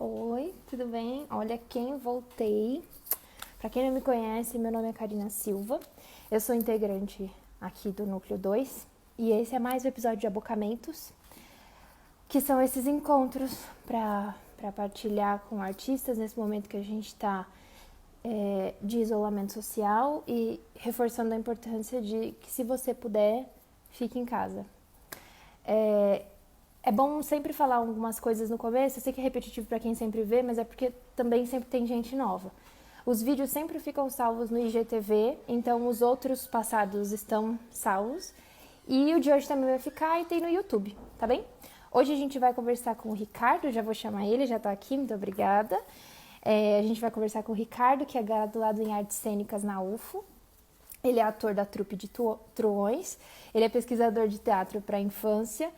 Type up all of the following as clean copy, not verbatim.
Oi, tudo bem? Olha quem voltei. Para quem não me conhece, meu nome é Karina Silva. Eu sou integrante aqui do Núcleo 2 e esse é mais um episódio de Abocamentos, que são esses encontros para partilhar com artistas nesse momento que a gente está de isolamento social e reforçando a importância de que, se você puder, fique em casa. É bom sempre falar algumas coisas no começo. Eu sei que é repetitivo para quem sempre vê, mas é porque também sempre tem gente nova. Os vídeos sempre ficam salvos no IGTV, então os outros passados estão salvos. E o de hoje também vai ficar e tem no YouTube, tá bem? Hoje a gente vai conversar com o Ricardo, já vou chamar ele, já tá aqui, muito obrigada. A gente vai conversar com o Ricardo, que é graduado em Artes Cênicas na UFO. Ele é ator da trupe de Truões, ele é pesquisador de teatro para a infância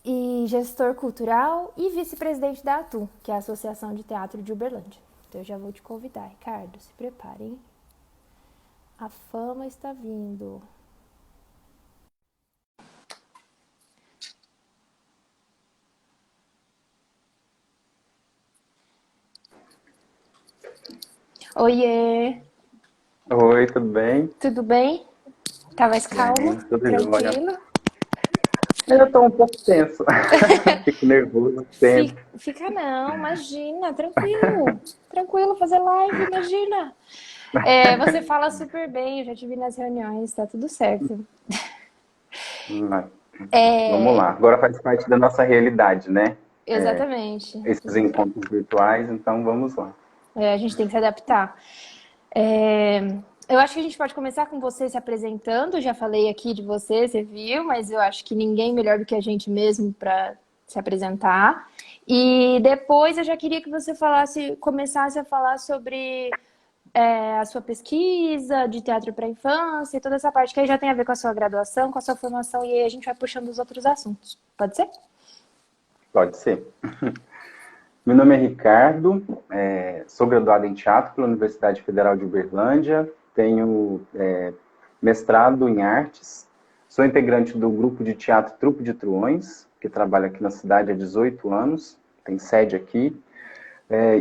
e gestor cultural e vice-presidente da ATU, que é a Associação de Teatro de Uberlândia. Então eu já vou te convidar, Ricardo, se preparem. A fama está vindo. Oiê, Oi, tudo bem? tudo bem? Tá mais calmo? Bem, tudo jóia. Tranquilo? Eu tô um pouco tenso. Fico nervoso sempre. Fica não, imagina, tranquilo. Tranquilo fazer live, imagina. Você fala super bem, eu já te vi nas reuniões, tá tudo certo. Mas, vamos lá. Agora faz parte da nossa realidade, né? Exatamente. Esses encontros virtuais, então vamos lá. A gente tem que se adaptar. É, eu acho que a gente pode começar com você se apresentando. Eu já falei aqui de você, você viu, mas eu acho que ninguém melhor do que a gente mesmo para se apresentar. E depois eu já queria que você começasse a falar sobre a sua pesquisa de teatro para a infância e toda essa parte que aí já tem a ver com a sua graduação, com a sua formação, e aí a gente vai puxando os outros assuntos. Pode ser? Pode ser. Meu nome é Ricardo, sou graduado em teatro pela Universidade Federal de Uberlândia, tenho mestrado em artes, sou integrante do grupo de teatro Trupe de Truões, que trabalha aqui na cidade há 18 anos, tem sede aqui.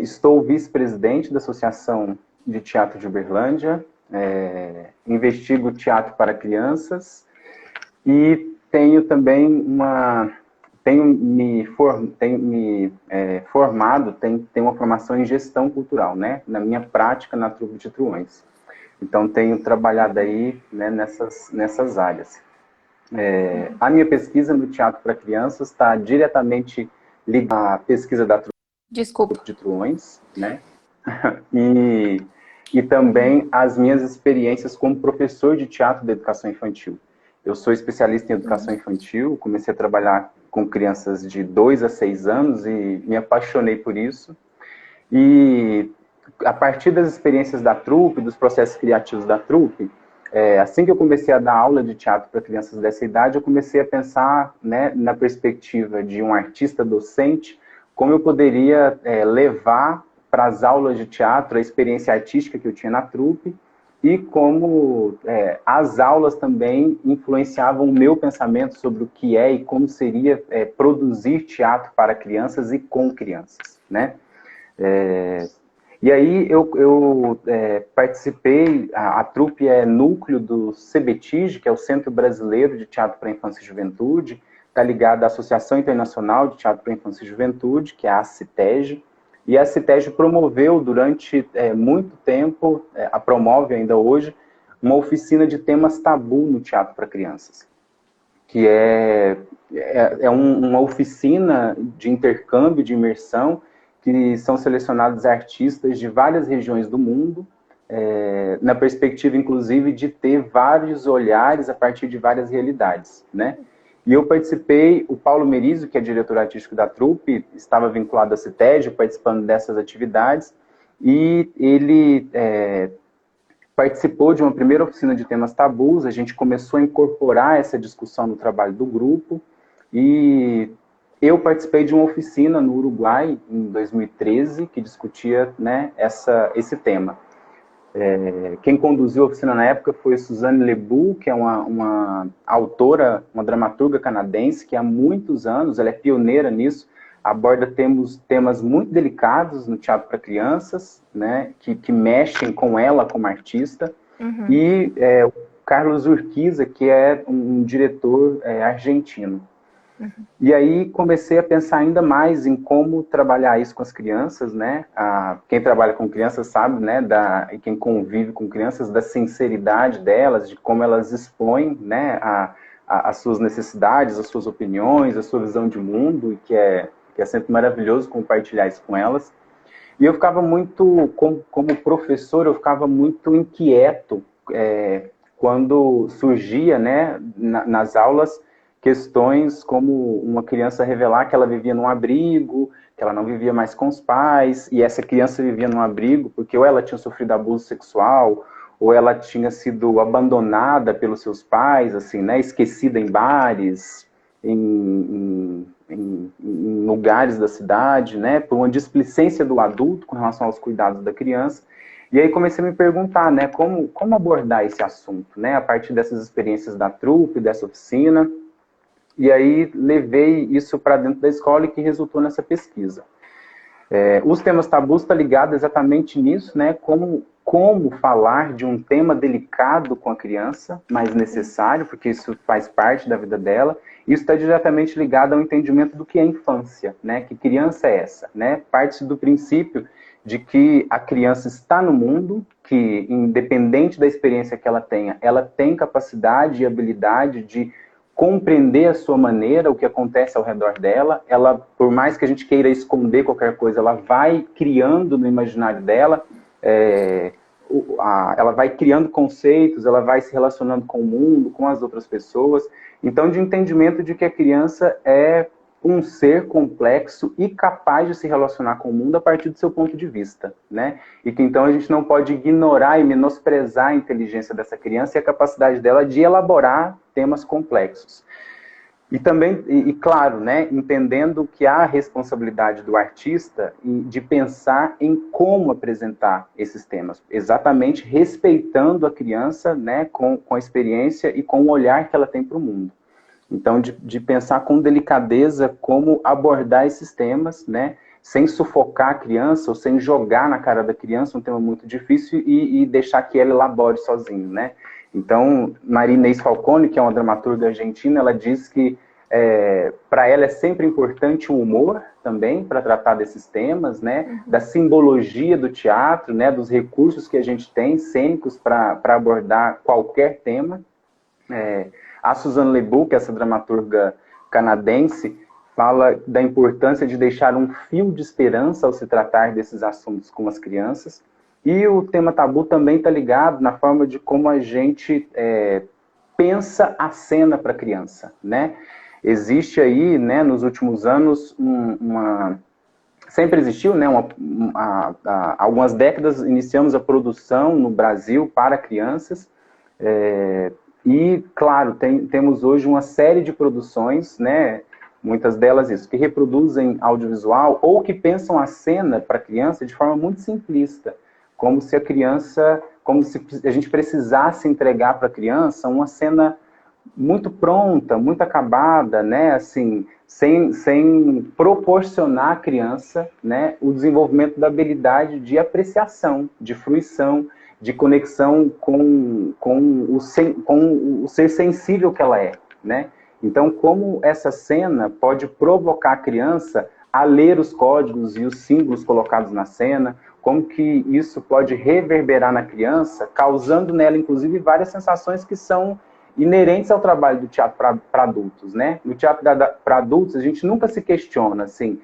Estou vice-presidente da Associação de Teatro de Uberlândia, investigo teatro para crianças e tenho também formado, tenho uma formação em gestão cultural, né, na minha prática na Trupe de Truões. Então tenho trabalhado aí, né, nessas áreas. A minha pesquisa no teatro para crianças está diretamente ligada à pesquisa da Desculpa. Trupe de Truões, né? E, e também as minhas experiências como professor de teatro da educação infantil. Eu sou especialista em educação infantil, comecei a trabalhar com crianças de 2 a 6 anos e me apaixonei por isso. E a partir das experiências da trupe, dos processos criativos da trupe, assim que eu comecei a dar aula de teatro para crianças dessa idade, eu comecei a pensar, né, na perspectiva de um artista docente, como eu poderia levar para as aulas de teatro a experiência artística que eu tinha na trupe e como as aulas também influenciavam o meu pensamento sobre o que é e como seria produzir teatro para crianças e com crianças, né? E aí eu participei, a trupe é núcleo do CBTIG, que é o Centro Brasileiro de Teatro para Infância e Juventude, está ligado à Associação Internacional de Teatro para Infância e Juventude, que é a ACITEG, e a ACITEG promoveu durante muito tempo, a promove ainda hoje, uma oficina de temas tabu no teatro para crianças, que uma oficina de intercâmbio, de imersão, que são selecionados artistas de várias regiões do mundo, na perspectiva, inclusive, de ter vários olhares a partir de várias realidades, né? E eu participei, o Paulo Merizzo, que é diretor artístico da trupe, estava vinculado à CITEG, participando dessas atividades, e ele participou de uma primeira oficina de temas tabus, a gente começou a incorporar essa discussão no trabalho do grupo, e eu participei de uma oficina no Uruguai, em 2013, que discutia, né, esse tema. Quem conduziu a oficina na época foi Suzanne Lebu, que é uma autora, uma dramaturga canadense, que há muitos anos, ela é pioneira nisso, aborda temas muito delicados no teatro para crianças, né, que mexem com ela como artista, e o Carlos Urquiza, que é um diretor argentino. E aí comecei a pensar ainda mais em como trabalhar isso com as crianças, né? Quem trabalha com crianças sabe, né? E quem convive com crianças, da sinceridade delas, de como elas expõem, né? As suas necessidades, as suas opiniões, a sua visão de mundo, e que é sempre maravilhoso compartilhar isso com elas. E eu ficava muito, como professor, eu ficava muito inquieto quando surgia, né, nas aulas, questões como uma criança revelar que ela vivia num abrigo, que ela não vivia mais com os pais, e essa criança vivia num abrigo porque ou ela tinha sofrido abuso sexual, ou ela tinha sido abandonada pelos seus pais, assim, né, esquecida em bares, em lugares da cidade, né, por uma displicência do adulto com relação aos cuidados da criança. E aí comecei a me perguntar, né, como abordar esse assunto, né, a partir dessas experiências da trupe, dessa oficina. E aí levei isso para dentro da escola e que resultou nessa pesquisa. Os temas tabus estão ligados exatamente nisso, né? Como falar de um tema delicado com a criança, mas necessário, porque isso faz parte da vida dela. Isso está diretamente ligado ao entendimento do que é infância, né? Que criança é essa, né? Parte do princípio de que a criança está no mundo, que independente da experiência que ela tem capacidade e habilidade de compreender a sua maneira, o que acontece ao redor dela. Ela, por mais que a gente queira esconder qualquer coisa, ela vai criando no imaginário dela, ela vai criando conceitos, ela vai se relacionando com o mundo, com as outras pessoas. Então, de entendimento de que a criança é um ser complexo e capaz de se relacionar com o mundo a partir do seu ponto de vista, né? E que então a gente não pode ignorar e menosprezar a inteligência dessa criança e a capacidade dela de elaborar temas complexos. E também, claro, né, entendendo que há a responsabilidade do artista de pensar em como apresentar esses temas, exatamente respeitando a criança, né, com a experiência e com o olhar que ela tem para o mundo. Então, de pensar com delicadeza como abordar esses temas, né, sem sufocar a criança ou sem jogar na cara da criança um tema muito difícil e deixar que ela elabore sozinho, né? Então, Maria Inês Falcone, que é uma dramaturga argentina, ela diz que para ela é sempre importante o humor também para tratar desses temas, né? Da simbologia do teatro, né? Dos recursos que a gente tem cênicos para abordar qualquer tema. A Suzanne Le Boux, que é essa dramaturga canadense, fala da importância de deixar um fio de esperança ao se tratar desses assuntos com as crianças. E o tema tabu também está ligado na forma de como a gente pensa a cena para a criança, né? Existe aí, né, nos últimos anos, sempre existiu, né, há algumas décadas, iniciamos a produção no Brasil para crianças, e, claro, temos hoje uma série de produções, né, muitas delas isso, que reproduzem audiovisual ou que pensam a cena para a criança de forma muito simplista, como se a gente precisasse entregar para a criança uma cena muito pronta, muito acabada, né, assim, sem proporcionar à criança, né, o desenvolvimento da habilidade de apreciação, de fruição, de conexão com o ser sensível que ela é, né? Então, como essa cena pode provocar a criança a ler os códigos e os símbolos colocados na cena, como que isso pode reverberar na criança, causando nela, inclusive, várias sensações que são inerentes ao trabalho do teatro para adultos, né? No teatro para adultos, a gente nunca se questiona, assim,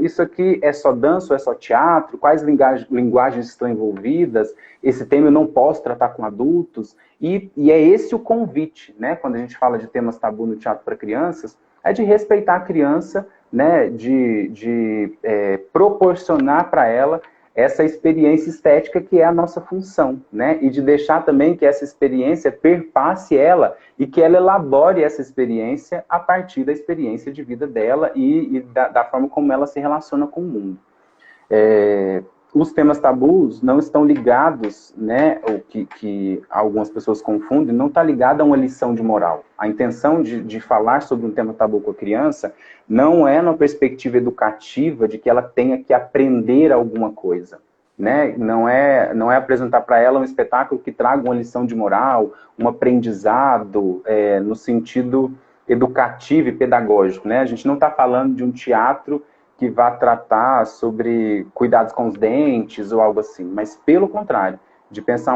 isso aqui é só dança ou é só teatro? Quais linguagens estão envolvidas? Esse tema eu não posso tratar com adultos? E é esse o convite, né? Quando a gente fala de temas tabu no teatro para crianças, é de respeitar a criança, né? De proporcionar para ela essa experiência estética que é a nossa função, né? E de deixar também que essa experiência perpasse ela e que ela elabore essa experiência a partir da experiência de vida dela e da forma como ela se relaciona com o mundo. os temas tabus não estão ligados, né, o que algumas pessoas confundem, não está ligado a uma lição de moral. A intenção de falar sobre um tema tabu com a criança não é numa perspectiva educativa de que ela tenha que aprender alguma coisa, né? Não é apresentar para ela um espetáculo que traga uma lição de moral, um aprendizado no sentido educativo e pedagógico, né? A gente não está falando de um teatro que vá tratar sobre cuidados com os dentes ou algo assim, mas pelo contrário, de pensar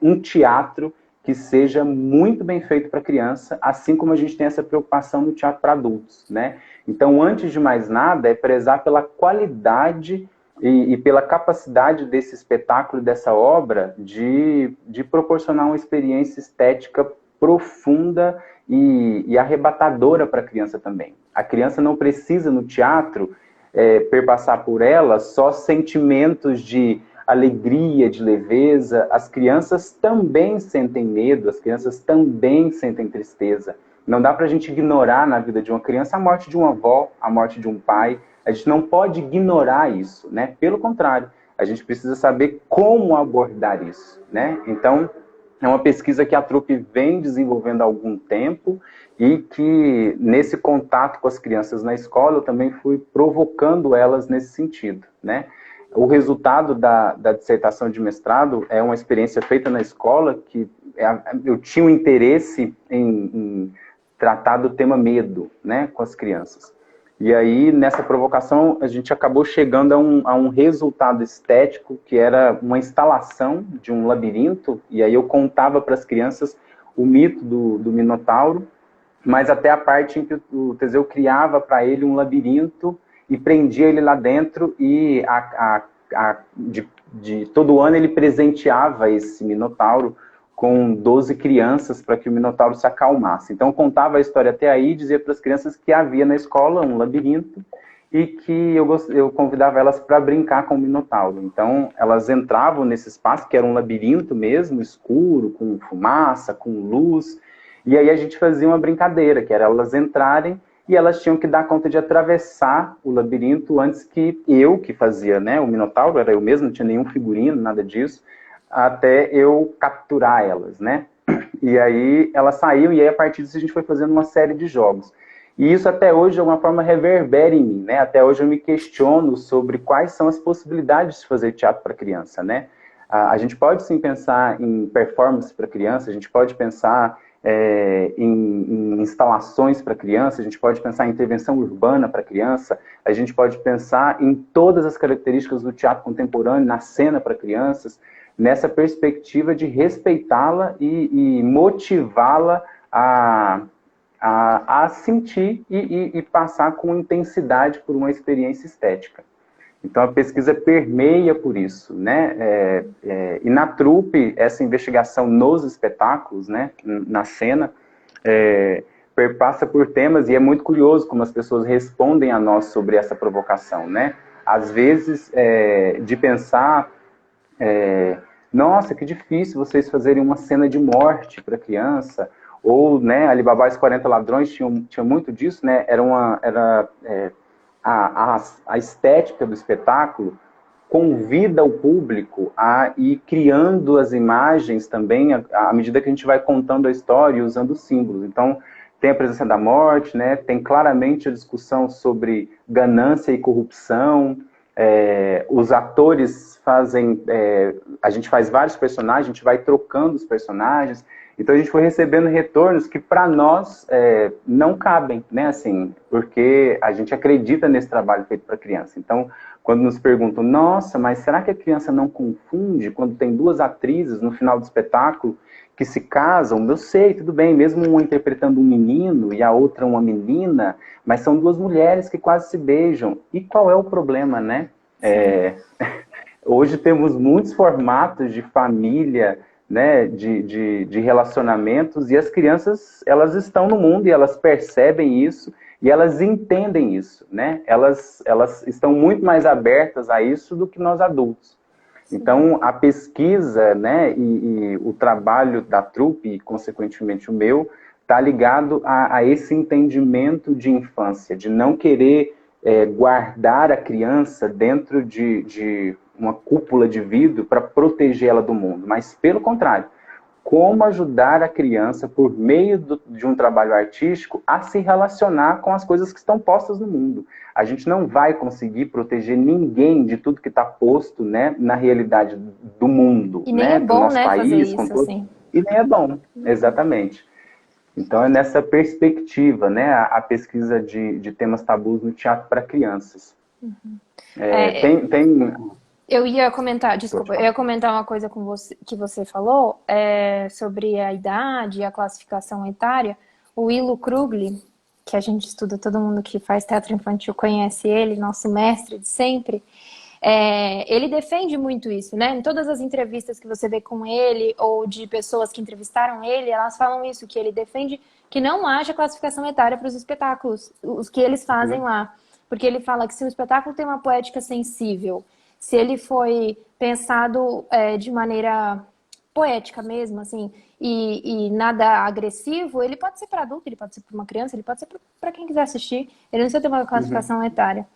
um teatro que seja muito bem feito para criança, assim como a gente tem essa preocupação no teatro para adultos, né? Então, antes de mais nada, é prezar pela qualidade e pela capacidade desse espetáculo, dessa obra, de proporcionar uma experiência estética profunda e arrebatadora para a criança também. A criança não precisa, no teatro, perpassar por ela só sentimentos de alegria, de leveza. As crianças também sentem medo, as crianças também sentem tristeza. Não dá para a gente ignorar na vida de uma criança a morte de uma avó, a morte de um pai. A gente não pode ignorar isso, né? Pelo contrário, a gente precisa saber como abordar isso, né? Então, é uma pesquisa que a trupe vem desenvolvendo há algum tempo e que, nesse contato com as crianças na escola, eu também fui provocando elas nesse sentido, né? O resultado da dissertação de mestrado é uma experiência feita na escola que eu tinha um interesse em tratar do tema medo, né, com as crianças. E aí, nessa provocação, a gente acabou chegando a um resultado estético, que era uma instalação de um labirinto, e aí eu contava para as crianças o mito do Minotauro, mas até a parte em que o Teseu criava para ele um labirinto e prendia ele lá dentro, e todo ano ele presenteava esse Minotauro com 12 crianças para que o Minotauro se acalmasse. Então, eu contava a história até aí e dizia para as crianças que havia na escola um labirinto e que eu convidava elas para brincar com o Minotauro. Então, elas entravam nesse espaço, que era um labirinto mesmo, escuro, com fumaça, com luz, e aí a gente fazia uma brincadeira, que era elas entrarem e elas tinham que dar conta de atravessar o labirinto antes que eu, que fazia, né, o Minotauro, era eu mesmo, não tinha nenhum figurino, nada disso, até eu capturar elas, né? E aí elas saíam, e aí a partir disso a gente foi fazendo uma série de jogos. E isso até hoje de alguma forma reverbera em mim, né? Até hoje eu me questiono sobre quais são as possibilidades de fazer teatro para criança, né? A gente pode sim pensar em performance para criança, a gente pode pensar em instalações para criança, a gente pode pensar em intervenção urbana para criança, a gente pode pensar em todas as características do teatro contemporâneo, na cena para crianças, nessa perspectiva de respeitá-la e motivá-la a sentir e passar com intensidade por uma experiência estética. Então, a pesquisa permeia por isso, né? E na trupe, essa investigação nos espetáculos, né? Na cena, perpassa por temas, e é muito curioso como as pessoas respondem a nós sobre essa provocação, né? Às vezes, de pensar... nossa, que difícil vocês fazerem uma cena de morte para criança, ou, né, Alibaba e os 40 Ladrões tinha muito disso, né, a estética do espetáculo convida o público a ir criando as imagens também, à medida que a gente vai contando a história e usando os símbolos. Então, tem a presença da morte, né, tem claramente a discussão sobre ganância e corrupção. Os atores fazem... a gente faz vários personagens, a gente vai trocando os personagens. Então a gente foi recebendo retornos que para nós não cabem, né? Assim, porque a gente acredita nesse trabalho feito para criança. Então, quando nos perguntam, nossa, mas será que a criança não confunde quando tem duas atrizes no final do espetáculo que se casam? Eu sei, tudo bem, mesmo uma interpretando um menino e a outra uma menina, mas são duas mulheres que quase se beijam. E qual é o problema, né? Hoje temos muitos formatos de família, né, de relacionamentos, e as crianças, elas estão no mundo e elas percebem isso e elas entendem isso, né? Elas estão muito mais abertas a isso do que nós adultos. Então, a pesquisa, né, e o trabalho da trupe, e consequentemente o meu, está ligado a esse entendimento de infância, de não querer guardar a criança dentro de uma cúpula de vidro para proteger ela do mundo, mas pelo contrário, como ajudar a criança, por meio de um trabalho artístico, a se relacionar com as coisas que estão postas no mundo. A gente não vai conseguir proteger ninguém de tudo que está posto, né, na realidade do mundo, E nem né, é do bom, nosso né, fazer país. isso, assim. E nem é bom, exatamente. Então é nessa perspectiva, né, a pesquisa de temas tabus no teatro para crianças. É, Tem... eu ia comentar, Pode desculpa, eu falar. ia comentar uma coisa com você, que você falou, sobre a idade e a classificação etária. O Willo Krugli, que a gente estuda, todo mundo que faz teatro infantil conhece ele, nosso mestre de sempre, ele defende muito isso, né? Em todas as entrevistas que você vê com ele, ou de pessoas que entrevistaram ele, elas falam isso, que ele defende que não haja classificação etária para os espetáculos, os que eles fazem lá. Porque ele fala que se o espetáculo tem uma poética sensível, se ele foi pensado de maneira poética mesmo, assim, e nada agressivo, ele pode ser para adulto, ele pode ser para uma criança, ele pode ser para quem quiser assistir. Ele não precisa ter uma classificação etária.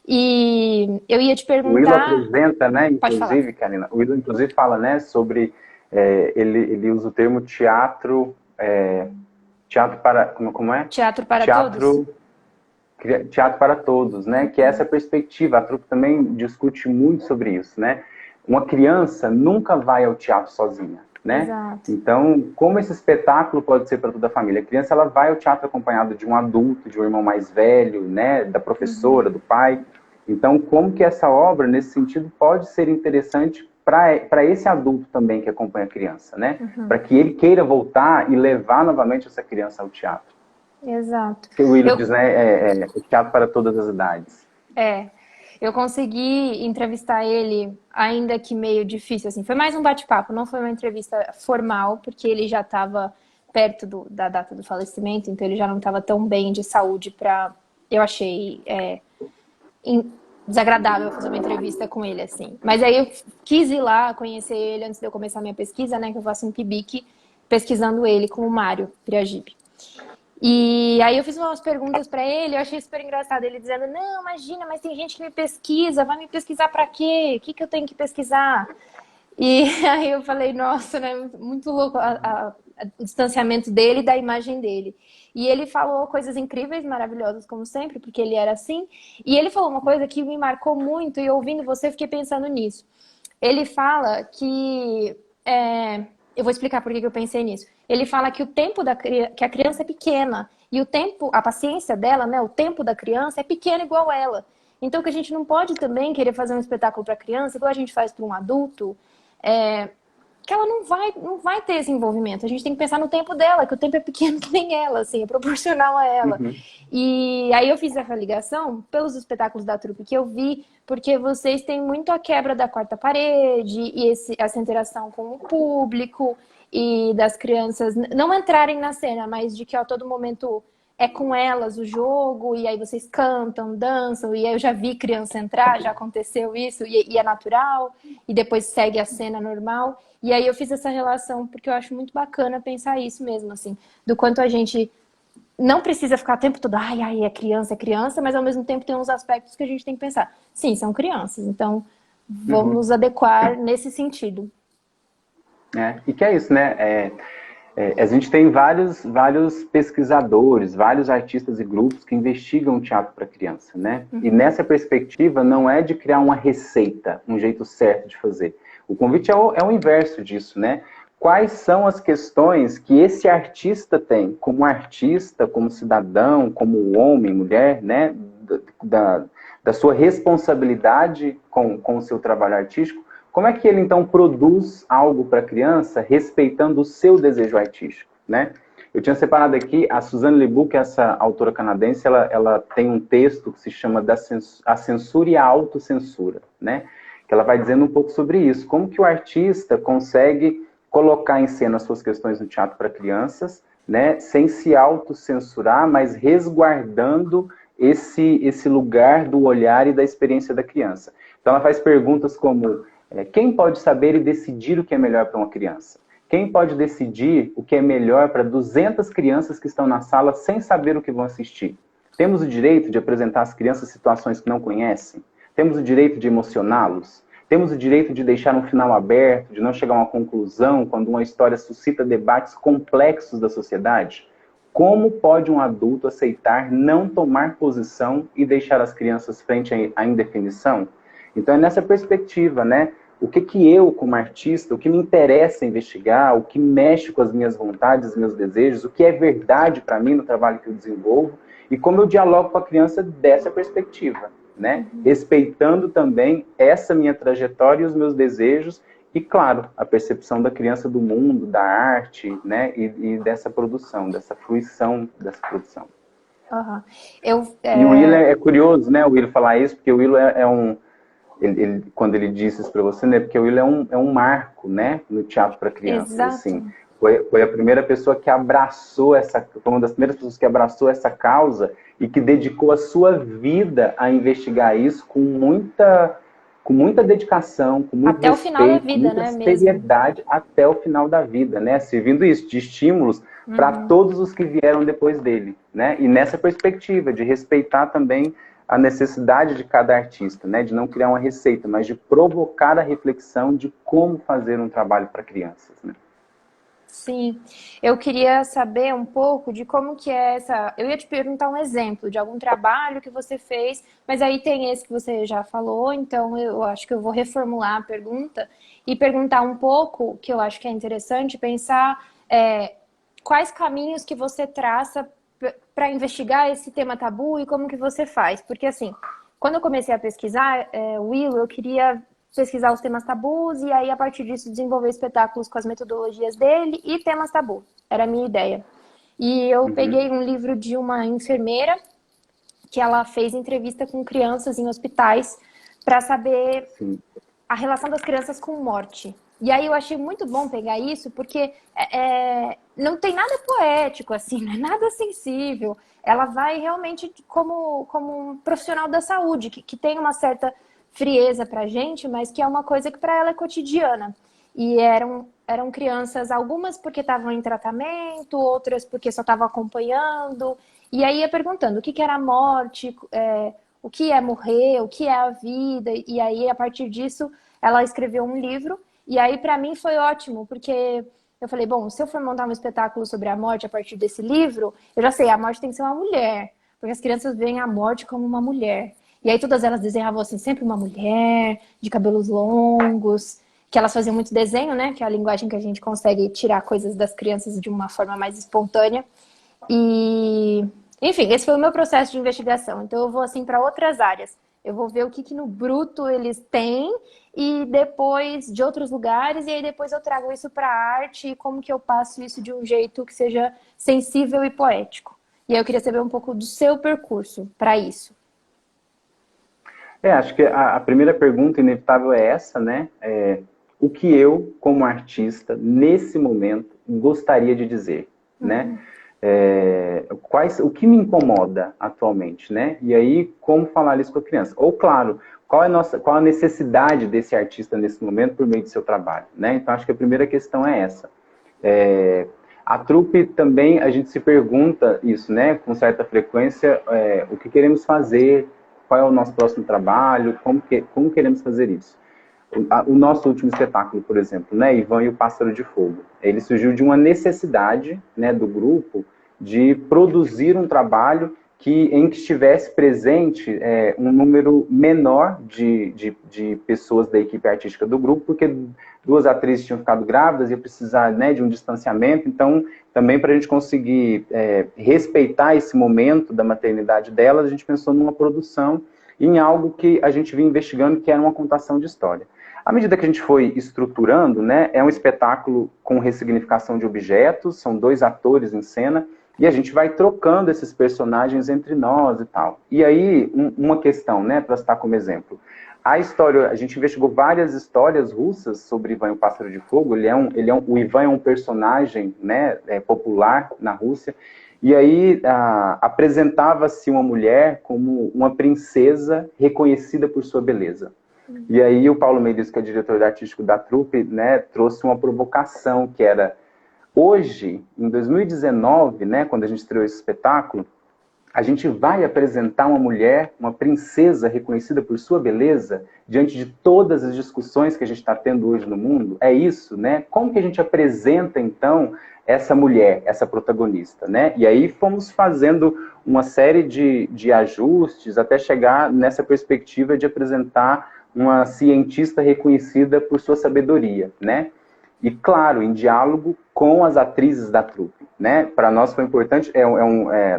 E eu ia te O Will perguntar... apresenta, né, Pode falar. inclusive, Karina, o Will inclusive fala, né, sobre, ele usa o termo teatro, teatro para, como é? Teatro para todos? Teatro, teatro para todos, né, que é essa perspectiva, a trupe também discute muito sobre isso, né, uma criança nunca vai ao teatro sozinha, né, Exato. então, como esse espetáculo pode ser para toda a família? A criança, ela vai ao teatro acompanhada de um adulto, de um irmão mais velho, né, da professora, do pai. Então, como que essa obra, nesse sentido, pode ser interessante para esse adulto também que acompanha a criança, né? Para que ele queira voltar e levar novamente essa criança ao teatro. Exato. Que o William diz, né, é teatro para todas as idades. Eu consegui entrevistar ele, ainda que meio difícil, assim. Foi mais um bate-papo, não foi uma entrevista formal, porque ele já estava perto da data do falecimento, então ele já não estava tão bem de saúde para... Eu achei desagradável fazer uma entrevista com ele, assim. Mas aí eu quis ir lá conhecer ele antes de eu começar a minha pesquisa, né, que eu faço um PIBIC pesquisando ele com o Mário Priagibe. E aí eu fiz umas perguntas pra ele, eu achei super engraçado, ele dizendo, não, imagina, mas tem gente que me pesquisa, vai me pesquisar pra quê? O que que eu tenho que pesquisar? E aí eu falei, nossa, né, muito louco o distanciamento dele e da imagem dele. E ele falou coisas incríveis, maravilhosas, como sempre, porque ele era assim. E ele falou uma coisa que me marcou muito, e ouvindo você, fiquei pensando nisso. Ele fala que... eu vou explicar por que eu pensei nisso. Ele fala que o tempo que a criança é pequena, e o tempo, a paciência dela, né, o tempo da criança é pequeno igual ela. Então que a gente não pode também querer fazer um espetáculo para criança, igual a gente faz para um adulto, que ela não vai ter esse envolvimento. A gente tem que pensar no tempo dela, que o tempo é pequeno que nem ela, assim, é proporcional a ela. E aí eu fiz essa ligação pelos espetáculos da trupe que eu vi, porque vocês têm muito a quebra da quarta parede e essa interação com o público e das crianças não entrarem na cena, mas de que a todo momento é com elas o jogo, e aí vocês cantam, dançam, e aí eu já vi criança entrar, já aconteceu isso, e é natural, e depois segue a cena normal. E aí eu fiz essa relação, porque eu acho muito bacana pensar isso mesmo, assim, do quanto a gente não precisa ficar o tempo todo, é criança, mas ao mesmo tempo tem uns aspectos que a gente tem que pensar. Sim, são crianças, então vamos nos adequar nesse sentido. E que é isso, né? A gente tem vários pesquisadores, vários artistas e grupos que investigam o teatro para criança, né? E nessa perspectiva não é de criar uma receita, um jeito certo de fazer. O convite é o inverso disso, né? Quais são as questões que esse artista tem, como artista, como cidadão, como homem, mulher, né? Da sua responsabilidade com o seu trabalho artístico. Como é que ele, então, produz algo para a criança respeitando o seu desejo artístico, né? Eu tinha separado aqui, a Suzanne Le Book, essa autora canadense, ela tem um texto que se chama A Censura e a Autocensura, né? Que ela vai dizendo um pouco sobre isso. Como que o artista consegue colocar em cena as suas questões no teatro para crianças, né? Sem se autocensurar, mas resguardando esse lugar do olhar e da experiência da criança. Então ela faz perguntas como... Quem pode saber e decidir o que é melhor para uma criança? Quem pode decidir o que é melhor para 200 crianças que estão na sala sem saber o que vão assistir? Temos o direito de apresentar às crianças situações que não conhecem? Temos o direito de emocioná-los? Temos o direito de deixar um final aberto, de não chegar a uma conclusão quando uma história suscita debates complexos da sociedade? Como pode um adulto aceitar não tomar posição e deixar as crianças frente à indefinição? Então é nessa perspectiva, né? O que eu, como artista, o que me interessa investigar, o que mexe com as minhas vontades, meus desejos, o que é verdade para mim no trabalho que eu desenvolvo, e como eu dialogo com a criança dessa perspectiva, né? Respeitando também essa minha trajetória e os meus desejos, e, claro, a percepção da criança do mundo, da arte, né? E dessa produção, dessa fruição dessa produção. Uhum. E o Will é curioso, né? O Will falar isso, porque o Will é um... quando ele disse isso para você, né? Porque o Will é um marco, né? No teatro para crianças. Exato. Assim. Foi a primeira pessoa que abraçou foi uma das primeiras pessoas que abraçou essa causa e que dedicou a sua vida a investigar isso com muita dedicação, com muito até respeito, o final da vida, com muita né, seriedade mesmo. Até o final da vida, né? Servindo isso de estímulos para todos os que vieram depois dele, né? E nessa perspectiva de respeitar também a necessidade de cada artista, né? De não criar uma receita, mas de provocar a reflexão de como fazer um trabalho para crianças, né? Sim, eu queria saber um pouco de como que é essa... Eu ia te perguntar um exemplo de algum trabalho que você fez, mas aí tem esse que você já falou, então eu acho que eu vou reformular a pergunta e perguntar um pouco, que eu acho que é interessante, pensar quais caminhos que você traça para investigar esse tema tabu e como que você faz. Porque assim, quando eu comecei a pesquisar, Will, eu queria pesquisar os temas tabus e aí, a partir disso, desenvolver espetáculos com as metodologias dele e temas tabus. Era a minha ideia. E eu peguei um livro de uma enfermeira que ela fez entrevista com crianças em hospitais para saber a relação das crianças com morte. E aí eu achei muito bom pegar isso, porque não tem nada poético, assim, não é nada sensível. Ela vai realmente como um profissional da saúde, que tem uma certa frieza pra gente, mas que é uma coisa que para ela é cotidiana. E eram crianças, algumas porque estavam em tratamento, outras porque só estavam acompanhando. E aí ia perguntando o que era a morte, o que é morrer, o que é a vida. E aí, a partir disso, ela escreveu um livro. E aí, para mim, foi ótimo, porque eu falei, bom, se eu for montar um espetáculo sobre a morte a partir desse livro, eu já sei, a morte tem que ser uma mulher, porque as crianças veem a morte como uma mulher. E aí todas elas desenhavam assim, sempre uma mulher, de cabelos longos, que elas faziam muito desenho, né? Que é a linguagem que a gente consegue tirar coisas das crianças de uma forma mais espontânea. E, enfim, esse foi o meu processo de investigação. Então eu vou assim para outras áreas. Eu vou ver o que no bruto eles têm e depois de outros lugares, e aí depois eu trago isso para a arte e como que eu passo isso de um jeito que seja sensível e poético. E aí eu queria saber um pouco do seu percurso para isso. Acho que a primeira pergunta inevitável é essa, né? O que eu, como artista, nesse momento, gostaria de dizer, né? O que me incomoda atualmente, né? E aí, como falar isso com a criança? Ou, claro, qual a necessidade desse artista nesse momento por meio do seu trabalho, né? Então, acho que a primeira questão é essa. A trupe também, a gente se pergunta isso, né? Com certa frequência, o que queremos fazer, qual é o nosso próximo trabalho, como queremos fazer isso. O nosso último espetáculo, por exemplo, né, Ivan e o Pássaro de Fogo, ele surgiu de uma necessidade, né, do grupo de produzir um trabalho em que estivesse presente um número menor de pessoas da equipe artística do grupo, porque 2 atrizes tinham ficado grávidas e ia precisar, né, de um distanciamento. Então, também para a gente conseguir respeitar esse momento da maternidade delas, a gente pensou numa produção, em algo que a gente vinha investigando, que era uma contação de história. À medida que a gente foi estruturando, né, é um espetáculo com ressignificação de objetos, são 2 atores em cena, e a gente vai trocando esses personagens entre nós e tal. E aí, uma questão, né, para citar como exemplo. A gente investigou várias histórias russas sobre Ivan e o Pássaro de Fogo. O Ivan é um personagem, né, popular na Rússia. E aí apresentava-se uma mulher como uma princesa reconhecida por sua beleza. E aí o Paulo Mendes, que é diretor artístico da trupe, né, trouxe uma provocação que era... Hoje, em 2019, né, quando a gente estreou esse espetáculo, A gente vai apresentar uma mulher, uma princesa reconhecida por sua beleza, diante de todas as discussões que a gente está tendo hoje no mundo? É isso, né? Como que a gente apresenta, então, essa mulher, essa protagonista, né? E aí fomos fazendo uma série de ajustes até chegar nessa perspectiva de apresentar uma cientista reconhecida por sua sabedoria, né? E, claro, em diálogo com as atrizes da trupe, né? Para nós foi importante,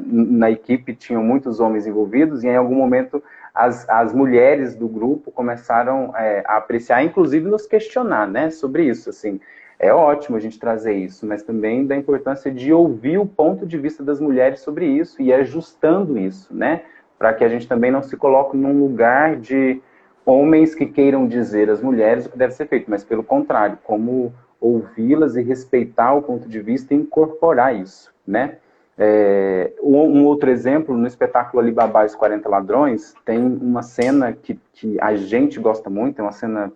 na equipe tinham muitos homens envolvidos e em algum momento as mulheres do grupo começaram a apreciar, inclusive nos questionar, né? Sobre isso, assim. É ótimo a gente trazer isso, mas também da importância de ouvir o ponto de vista das mulheres sobre isso e ir ajustando isso, né? Para que a gente também não se coloque num lugar de homens que queiram dizer às mulheres o que deve ser feito, mas pelo contrário, como ouvi-las e respeitar o ponto de vista e incorporar isso, né? Um outro exemplo, no espetáculo Alibaba e os 40 Ladrões, tem uma cena que a gente gosta muito, é uma cena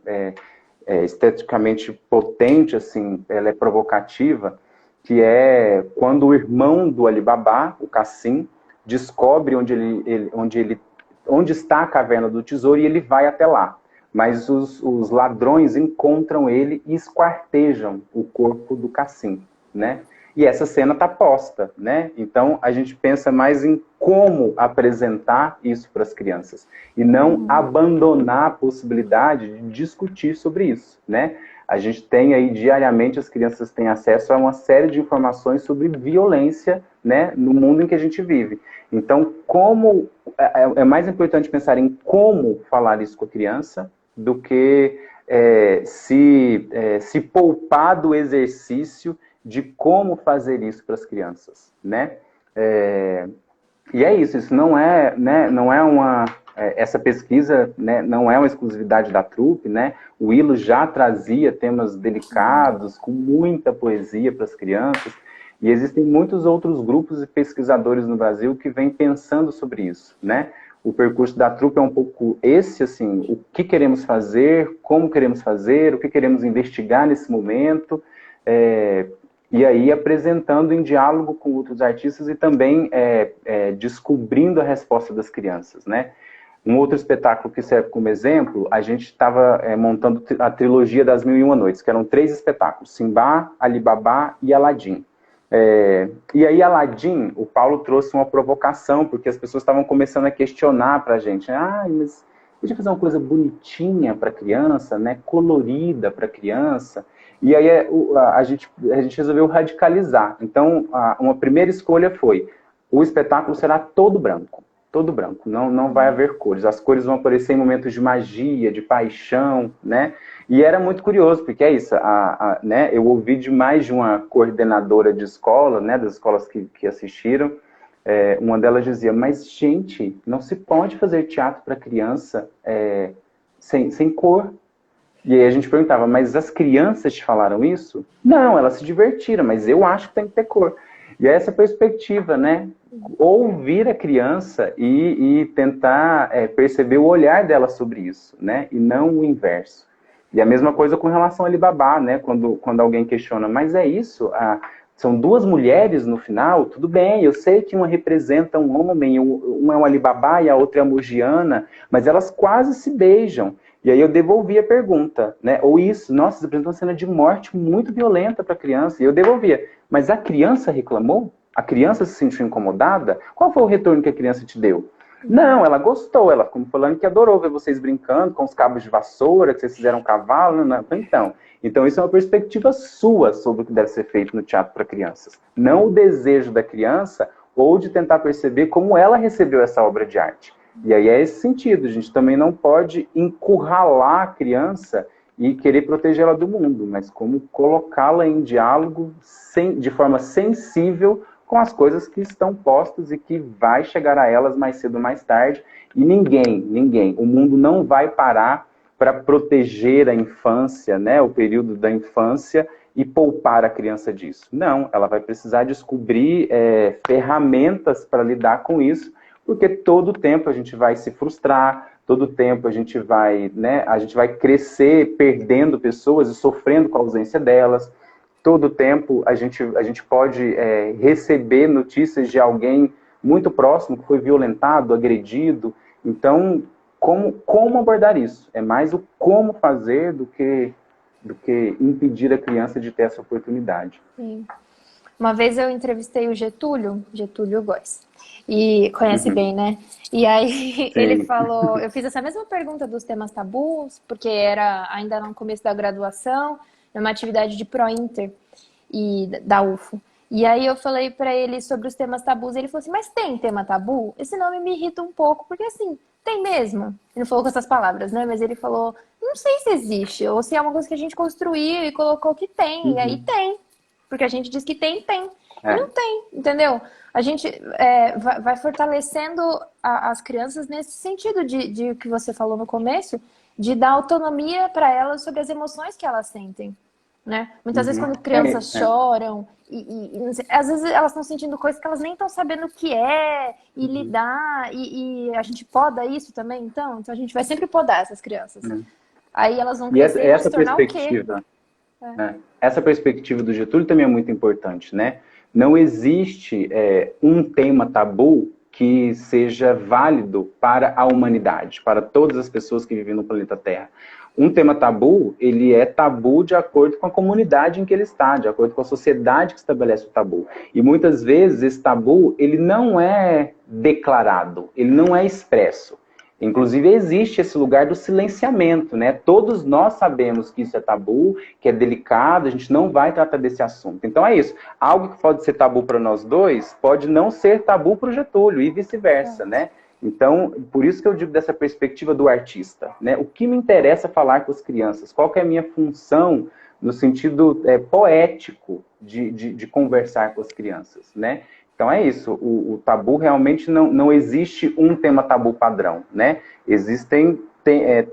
esteticamente potente, assim, ela é provocativa, que é quando o irmão do Alibaba, o Cassim, descobre onde está a caverna do tesouro e ele vai até lá. Mas os ladrões encontram ele e esquartejam o corpo do Cassim, né? E essa cena está posta, né? Então a gente pensa mais em como apresentar isso para as crianças e não abandonar a possibilidade de discutir sobre isso, né? A gente tem aí diariamente, as crianças têm acesso a uma série de informações sobre violência, né, no mundo em que a gente vive. Então, como é mais importante pensar em como falar isso com a criança do que se poupar do exercício de como fazer isso para as crianças, né? E é isso não é, né, não é uma... essa pesquisa, né, não é uma exclusividade da trupe, né? O Willo já trazia temas delicados, com muita poesia para as crianças, e existem muitos outros grupos e pesquisadores no Brasil que vêm pensando sobre isso, né? O percurso da trupe é um pouco esse, assim, o que queremos fazer, como queremos fazer, o que queremos investigar nesse momento, e aí apresentando em diálogo com outros artistas e também descobrindo a resposta das crianças, né? Um outro espetáculo que serve como exemplo, a gente estava montando a trilogia das Mil e Uma Noites, que eram 3 espetáculos, Simba, Alibaba e Aladim. E aí Aladim, o Paulo trouxe uma provocação, porque as pessoas estavam começando a questionar para a gente, mas podia fazer uma coisa bonitinha para criança, né, colorida para criança. E aí a gente resolveu radicalizar. Então, uma primeira escolha foi, o espetáculo será todo branco, não vai haver cores. As cores vão aparecer em momentos de magia, de paixão, né? E era muito curioso, porque é isso, né, eu ouvi de mais de uma coordenadora de escola, né, das escolas que assistiram, uma delas dizia, mas gente, não se pode fazer teatro para criança sem cor. E aí a gente perguntava, mas as crianças te falaram isso? Não, elas se divertiram, mas eu acho que tem que ter cor. E é essa perspectiva, né? Ouvir a criança e tentar perceber o olhar dela sobre isso, né? E não o inverso. E a mesma coisa com relação a Alibaba, né? Quando alguém questiona, mas é isso? São 2 mulheres no final? Tudo bem, eu sei que uma representa um homem, uma é um Alibaba e a outra é a Morgiana, mas elas quase se beijam. E aí eu devolvi a pergunta, né? Ou isso, nossa, você apresentou uma cena de morte muito violenta para a criança. E eu devolvia, mas a criança reclamou? A criança se sentiu incomodada? Qual foi o retorno que a criança te deu? Não, ela gostou, ela ficou falando que adorou ver vocês brincando com os cabos de vassoura, que vocês fizeram um cavalo. Né? Então isso é uma perspectiva sua sobre o que deve ser feito no teatro para crianças. Não o desejo da criança ou de tentar perceber como ela recebeu essa obra de arte. E aí é esse sentido, a gente também não pode encurralar a criança e querer protegê-la do mundo, mas como colocá-la em diálogo de forma sensível com as coisas que estão postas e que vai chegar a elas mais cedo ou mais tarde. E ninguém, o mundo não vai parar para proteger a infância, né, o período da infância e poupar a criança disso. Não, ela vai precisar descobrir ferramentas para lidar com isso, porque todo tempo a gente vai se frustrar, todo tempo a gente vai crescer perdendo pessoas e sofrendo com a ausência delas. Todo tempo a gente pode receber notícias de alguém muito próximo que foi violentado, agredido. Então, como abordar isso? É mais o como fazer do que impedir a criança de ter essa oportunidade. Sim. Uma vez eu entrevistei o Getúlio Góes, e conhece bem, né? E aí ele Sim. falou, eu fiz essa mesma pergunta dos temas tabus, porque era ainda no começo da graduação, numa atividade de Pro-Inter e da UFO. E aí eu falei pra ele sobre os temas tabus, e ele falou assim, mas tem tema tabu? Esse nome me irrita um pouco, porque assim, tem mesmo. Ele não falou com essas palavras, né? Mas ele falou, não sei se existe, ou se é uma coisa que a gente construiu e colocou que tem, e aí tem. Porque a gente diz que tem. E não tem, entendeu? A gente vai fortalecendo as crianças nesse sentido de que você falou no começo, de dar autonomia para elas sobre as emoções que elas sentem. Né? Muitas vezes quando crianças choram, às vezes elas estão sentindo coisas que elas nem estão sabendo o que é, e lidar, e a gente poda isso também, então a gente vai sempre podar essas crianças. Aí elas vão crescer e vão se tornar o quê? Essa perspectiva do Getúlio também é muito importante, né? Não existe um tema tabu que seja válido para a humanidade, para todas as pessoas que vivem no planeta Terra. Um tema tabu, ele é tabu de acordo com a comunidade em que ele está, de acordo com a sociedade que estabelece o tabu. E muitas vezes esse tabu, ele não é declarado, ele não é expresso. Inclusive, existe esse lugar do silenciamento, né? Todos nós sabemos que isso é tabu, que é delicado, a gente não vai tratar desse assunto. Então é isso. Algo que pode ser tabu para nós dois, pode não ser tabu para o Getúlio, e vice-versa, né? Então, por isso que eu digo dessa perspectiva do artista, né? O que me interessa falar com as crianças? Qual que é a minha função no sentido poético de conversar com as crianças, né? Então é isso, o tabu realmente não existe um tema tabu padrão, né? Existem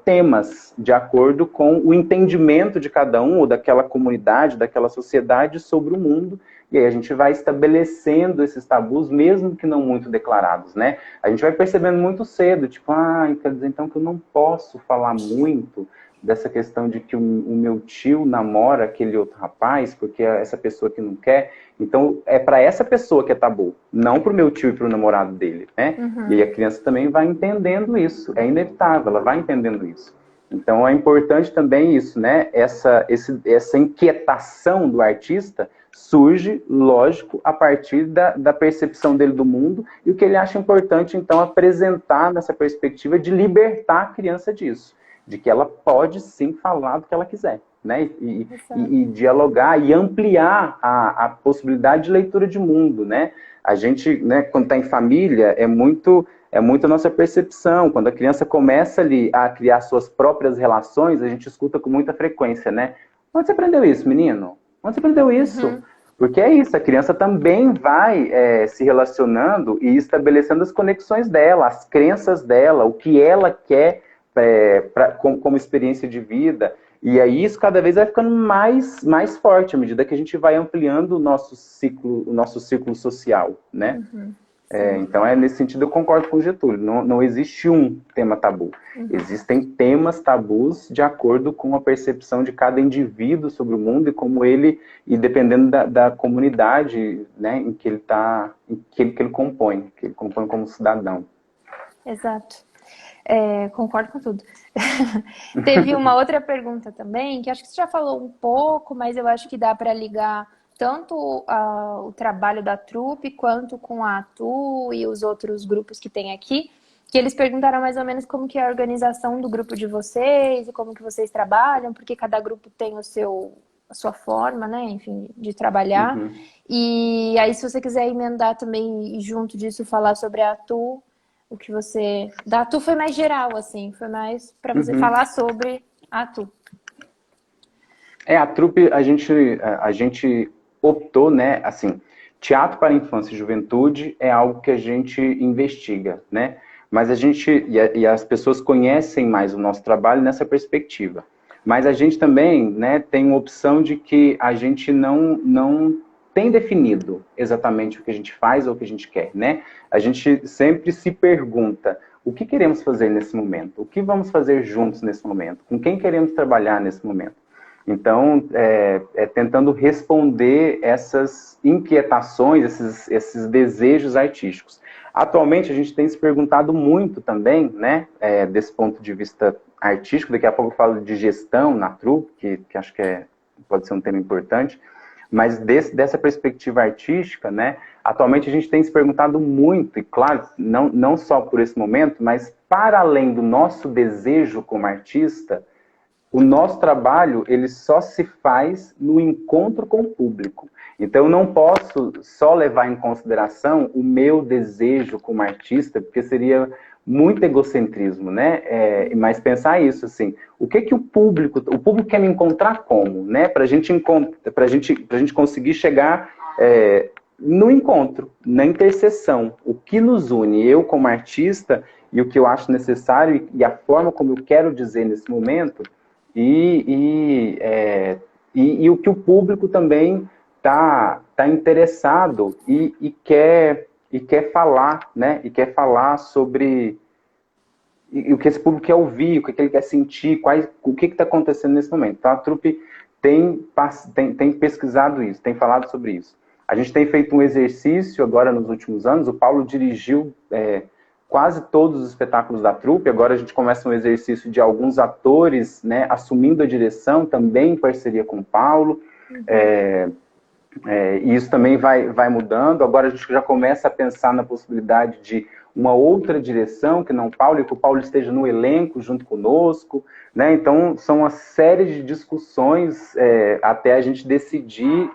temas de acordo com o entendimento de cada um, ou daquela comunidade, daquela sociedade sobre o mundo, e aí a gente vai estabelecendo esses tabus, mesmo que não muito declarados, né? A gente vai percebendo muito cedo, tipo, quer dizer então que eu não posso falar muito dessa questão de que o meu tio namora aquele outro rapaz, porque é essa pessoa que não quer. Então, é para essa pessoa que é tabu, não para o meu tio e para o namorado dele, né? E aí a criança também vai entendendo isso, é inevitável, ela vai entendendo isso. Então, é importante também isso, né? Essa inquietação do artista surge, lógico, a partir da percepção dele do mundo e o que ele acha importante, então, apresentar nessa perspectiva de libertar a criança disso, de que ela pode sim falar do que ela quiser, né? E dialogar e ampliar a possibilidade de leitura de mundo, né? A gente, né, quando está em família, é muito a nossa percepção. Quando a criança começa ali a criar suas próprias relações, a gente escuta com muita frequência, né? Onde você aprendeu isso, menino? Onde você aprendeu isso? Porque é isso, a criança também vai se relacionando e estabelecendo as conexões dela, as crenças dela, o que ela quer como experiência de vida. E aí isso cada vez vai ficando mais forte à medida que a gente vai ampliando o nosso ciclo social, né? Então, nesse sentido, eu concordo com o Getúlio. Não existe um tema tabu. Existem temas tabus de acordo com a percepção de cada indivíduo sobre o mundo e dependendo da comunidade, né, em que ele compõe como cidadão. Exato. Concordo com tudo. Teve uma outra pergunta também, que acho que você já falou um pouco, mas eu acho que dá para ligar tanto o trabalho da trupe quanto com a ATU e os outros grupos que tem aqui, que eles perguntaram mais ou menos como que é a organização do grupo de vocês e como que vocês trabalham, porque cada grupo tem a sua forma, né, enfim, de trabalhar. E aí, se você quiser emendar também e junto disso falar sobre a ATU, o que você... Da ATU foi mais geral, assim, foi mais para você falar sobre a ATU. A trupe, a gente optou, né, assim, teatro para infância e juventude é algo que a gente investiga, né, mas a gente, e as pessoas conhecem mais o nosso trabalho nessa perspectiva, mas a gente também, né, tem uma opção de que a gente não tem definido exatamente o que a gente faz ou o que a gente quer, né, a gente sempre se pergunta, o que queremos fazer nesse momento? O que vamos fazer juntos nesse momento? Com quem queremos trabalhar nesse momento? Então, tentando responder essas inquietações, esses desejos artísticos. Atualmente, a gente tem se perguntado muito também, né, desse ponto de vista artístico, daqui a pouco eu falo de gestão na trupe, que acho que pode ser um tema importante, mas dessa perspectiva artística, né, atualmente a gente tem se perguntado muito, e claro, não só por esse momento, mas para além do nosso desejo como artista, o nosso trabalho, ele só se faz no encontro com o público. Então, eu não posso só levar em consideração o meu desejo como artista, porque seria muito egocentrismo, né? Mas pensar isso, assim, o que o público quer me encontrar como, né? Para a gente conseguir chegar no encontro, na interseção, o que nos une, eu como artista, e o que eu acho necessário, e a forma como eu quero dizer nesse momento, e o que o público também está interessado e quer falar, né? E quer falar sobre o que esse público quer ouvir, o que ele quer sentir, o que está acontecendo nesse momento. Então, a trupe tem pesquisado isso, tem falado sobre isso. A gente tem feito um exercício agora nos últimos anos, o Paulo dirigiu quase todos os espetáculos da trupe, agora a gente começa um exercício de alguns atores, né, assumindo a direção, também em parceria com o Paulo, e isso também vai mudando. Agora a gente já começa a pensar na possibilidade de uma outra direção, que não o Paulo, e que o Paulo esteja no elenco junto conosco, né? Então são uma série de discussões até a gente decidir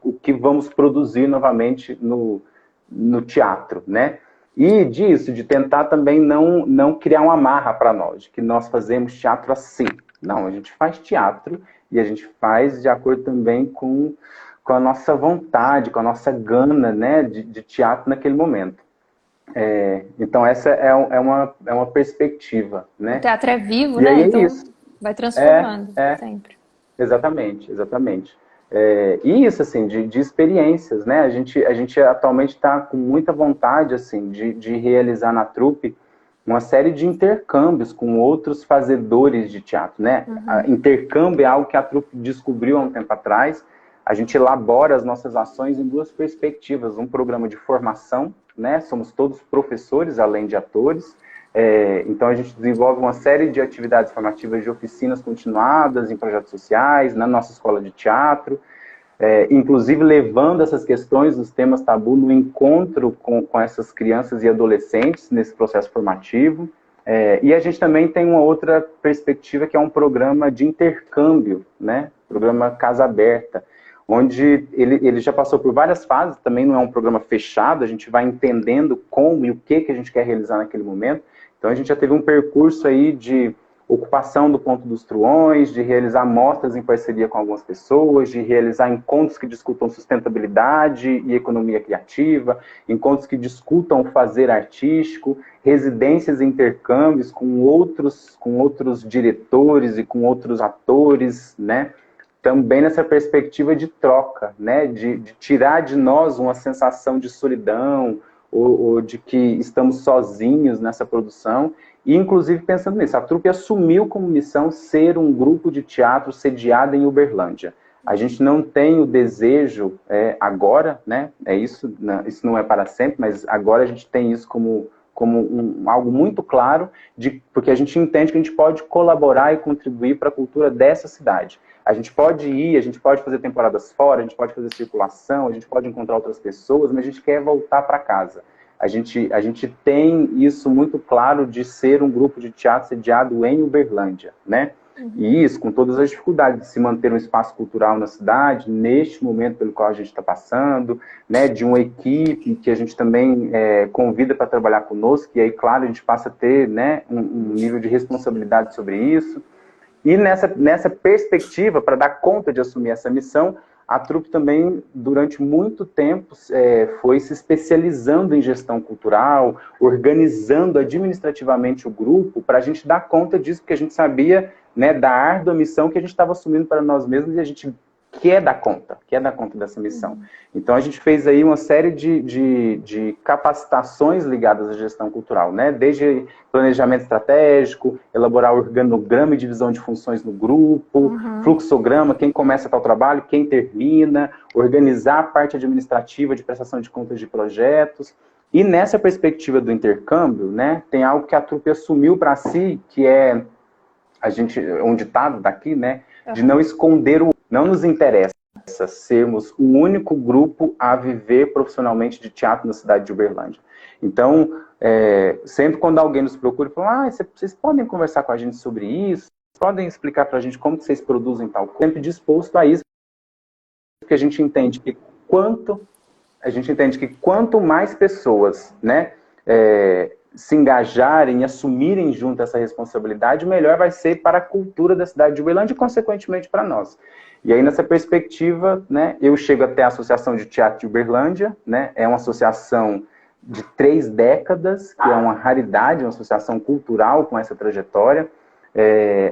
o que vamos produzir novamente no teatro, né? E disso, de tentar também não criar uma amarra para nós, de que nós fazemos teatro assim. Não, a gente faz teatro e a gente faz de acordo também com a nossa vontade, com a nossa gana, né, de teatro naquele momento. Então essa é uma perspectiva, né? O teatro é vivo, E né? aí Então isso. vai transformando sempre. Exatamente. E isso, assim, de experiências, né? A gente atualmente está com muita vontade, assim, de realizar na trupe uma série de intercâmbios com outros fazedores de teatro, né? Intercâmbio é algo que a trupe descobriu há um tempo atrás. A gente elabora as nossas ações em duas perspectivas. Um programa de formação, né? Somos todos professores, além de atores. Então a gente desenvolve uma série de atividades formativas de oficinas continuadas em projetos sociais, na nossa escola de teatro, inclusive levando essas questões dos temas tabu no encontro com essas crianças e adolescentes nesse processo formativo. E a gente também tem uma outra perspectiva, que é um programa de intercâmbio, né? Programa Casa Aberta, onde ele já passou por várias fases, também não é um programa fechado, a gente vai entendendo como e o que a gente quer realizar naquele momento. Então a gente já teve um percurso aí de ocupação do Ponto dos Truões, de realizar mostras em parceria com algumas pessoas, de realizar encontros que discutam sustentabilidade e economia criativa, encontros que discutam o fazer artístico, residências e intercâmbios com outros diretores e com outros atores, né? Também nessa perspectiva de troca, né? De tirar de nós uma sensação de solidão, ou de que estamos sozinhos nessa produção, e inclusive pensando nisso, a trupe assumiu como missão ser um grupo de teatro sediado em Uberlândia. A gente não tem o desejo agora, né? Isso não é para sempre, mas agora a gente tem isso como algo muito claro, porque a gente entende que a gente pode colaborar e contribuir para a cultura dessa cidade. A gente pode ir, a gente pode fazer temporadas fora, a gente pode fazer circulação, a gente pode encontrar outras pessoas, mas a gente quer voltar para casa. A gente tem isso muito claro de ser um grupo de teatro sediado em Uberlândia, né? E isso, com todas as dificuldades de se manter um espaço cultural na cidade, neste momento pelo qual a gente está passando, né, de uma equipe que a gente também convida para trabalhar conosco, e aí, claro, a gente passa a ter, né, um nível de responsabilidade sobre isso. E nessa perspectiva, para dar conta de assumir essa missão, a trupe também, durante muito tempo, foi se especializando em gestão cultural, organizando administrativamente o grupo, para a gente dar conta disso, porque a gente sabia, né, da árdua missão que a gente estava assumindo para nós mesmos, e a gente quer dar conta dessa missão. Então a gente fez aí uma série de capacitações ligadas à gestão cultural, né? Desde planejamento estratégico, elaborar organograma e divisão de funções no grupo, fluxograma, quem começa tal trabalho, quem termina, organizar a parte administrativa de prestação de contas de projetos, E nessa perspectiva do intercâmbio, né, tem algo que a trupe assumiu para si, que é um ditado daqui, né, de não esconder o... Não nos interessa sermos o único grupo a viver profissionalmente de teatro na cidade de Uberlândia. Então, sempre quando alguém nos procura, fala, vocês podem conversar com a gente sobre isso? Podem explicar para a gente como que vocês produzem tal coisa? Sempre disposto a isso, porque a gente entende que quanto mais pessoas, né, se engajarem e assumirem junto essa responsabilidade, melhor vai ser para a cultura da cidade de Uberlândia e, consequentemente, para nós. E aí, nessa perspectiva, né, eu chego até a Associação de Teatro de Uberlândia, né, é uma associação de 3 décadas, que é uma raridade, uma associação cultural com essa trajetória.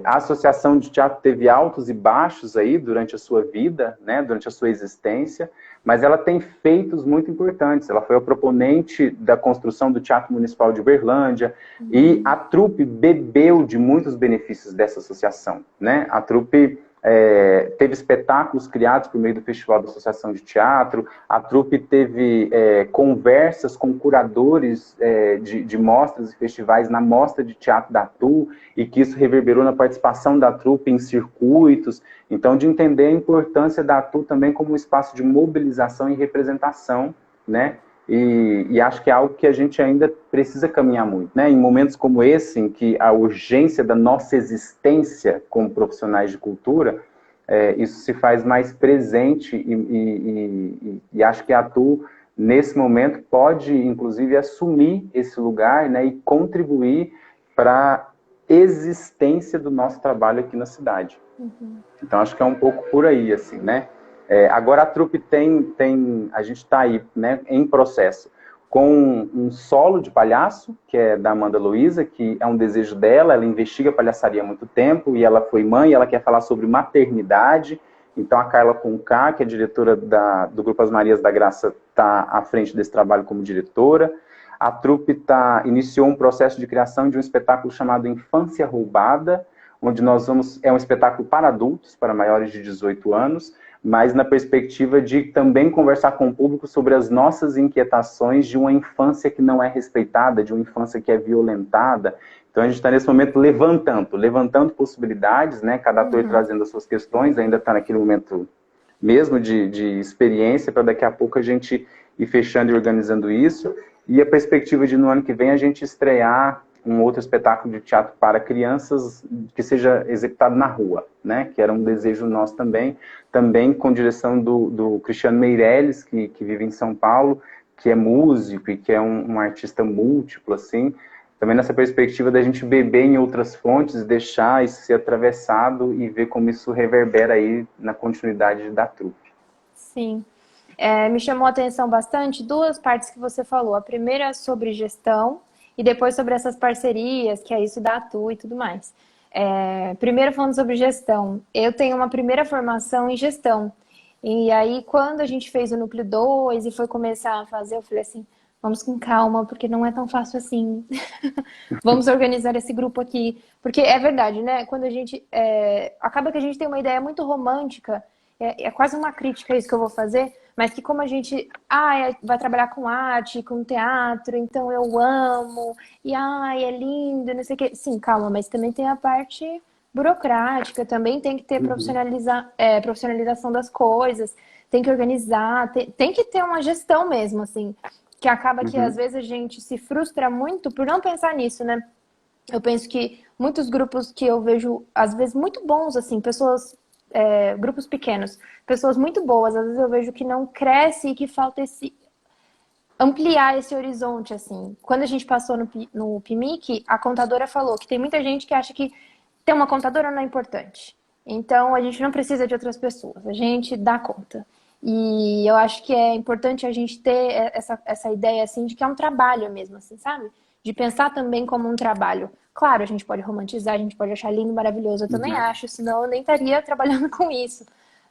A Associação de Teatro teve altos e baixos aí durante a sua vida, né, durante a sua existência, mas ela tem feitos muito importantes. Ela foi a proponente da construção do Teatro Municipal de Uberlândia, e a trupe bebeu de muitos benefícios dessa associação, né? A trupe teve espetáculos criados por meio do Festival da Associação de Teatro, a trupe teve conversas com curadores de mostras e festivais na Mostra de Teatro da ATU, e que isso reverberou na participação da trupe em circuitos. Então, de entender a importância da ATU também como um espaço de mobilização e representação, né? E acho que é algo que a gente ainda precisa caminhar muito, né? Em momentos como esse, em que a urgência da nossa existência como profissionais de cultura, isso se faz mais presente, e acho que a ATU, nesse momento, pode, inclusive, assumir esse lugar, né, e contribuir para a existência do nosso trabalho aqui na cidade. Então, acho que é um pouco por aí, assim, né? Agora a trupe a gente está aí, né, em processo, com um solo de palhaço, que é da Amanda Luiza, que é um desejo dela. Ela investiga palhaçaria há muito tempo, e ela foi mãe, e ela quer falar sobre maternidade. Então a Carla Conká, que é diretora do Grupo As Marias da Graça, está à frente desse trabalho como diretora. A trupe iniciou um processo de criação de um espetáculo chamado Infância Roubada, onde é um espetáculo para adultos, para maiores de 18 anos, mas na perspectiva de também conversar com o público sobre as nossas inquietações de uma infância que não é respeitada, de uma infância que é violentada. Então a gente está nesse momento levantando possibilidades, né? Cada ator trazendo as suas questões, ainda está naquele momento mesmo de experiência, para daqui a pouco a gente ir fechando e organizando isso. E a perspectiva de no ano que vem a gente estrear um outro espetáculo de teatro para crianças que seja executado na rua, né? Que era um desejo nosso também com direção do Cristiano Meirelles, que vive em São Paulo, que é músico e que é um artista múltiplo, assim. Também nessa perspectiva da gente beber em outras fontes, deixar isso ser atravessado e ver como isso reverbera aí na continuidade da trupe. Sim. Me chamou a atenção bastante 2 partes que você falou. A primeira sobre gestão, e depois sobre essas parcerias, que é isso da ATU e tudo mais. Primeiro falando sobre gestão. Eu tenho uma primeira formação em gestão. E aí, quando a gente fez o Núcleo 2 e foi começar a fazer, eu falei assim, vamos com calma, porque não é tão fácil assim. Vamos organizar esse grupo aqui. Porque é verdade, né? Quando a gente... acaba que a gente tem uma ideia muito romântica, é quase uma crítica isso que eu vou fazer, mas que como a gente vai trabalhar com arte, com teatro, então eu amo, e é lindo, não sei o quê. Sim, calma, mas também tem a parte burocrática, também tem que ter profissionalização das coisas, tem que organizar, tem que ter uma gestão mesmo, assim, que acaba que às vezes a gente se frustra muito por não pensar nisso, né? Eu penso que muitos grupos que eu vejo, às vezes, muito bons, assim, grupos pequenos, pessoas muito boas, às vezes eu vejo que não cresce e que falta ampliar esse horizonte, assim. Quando a gente passou no PMIC, a contadora falou que tem muita gente que acha que ter uma contadora não é importante. Então, a gente não precisa de outras pessoas, a gente dá conta. E eu acho que é importante a gente ter essa ideia, assim, de que é um trabalho mesmo, assim, sabe? De pensar também como um trabalho. Claro, a gente pode romantizar, a gente pode achar lindo, maravilhoso, eu também acho, senão eu nem estaria trabalhando com isso.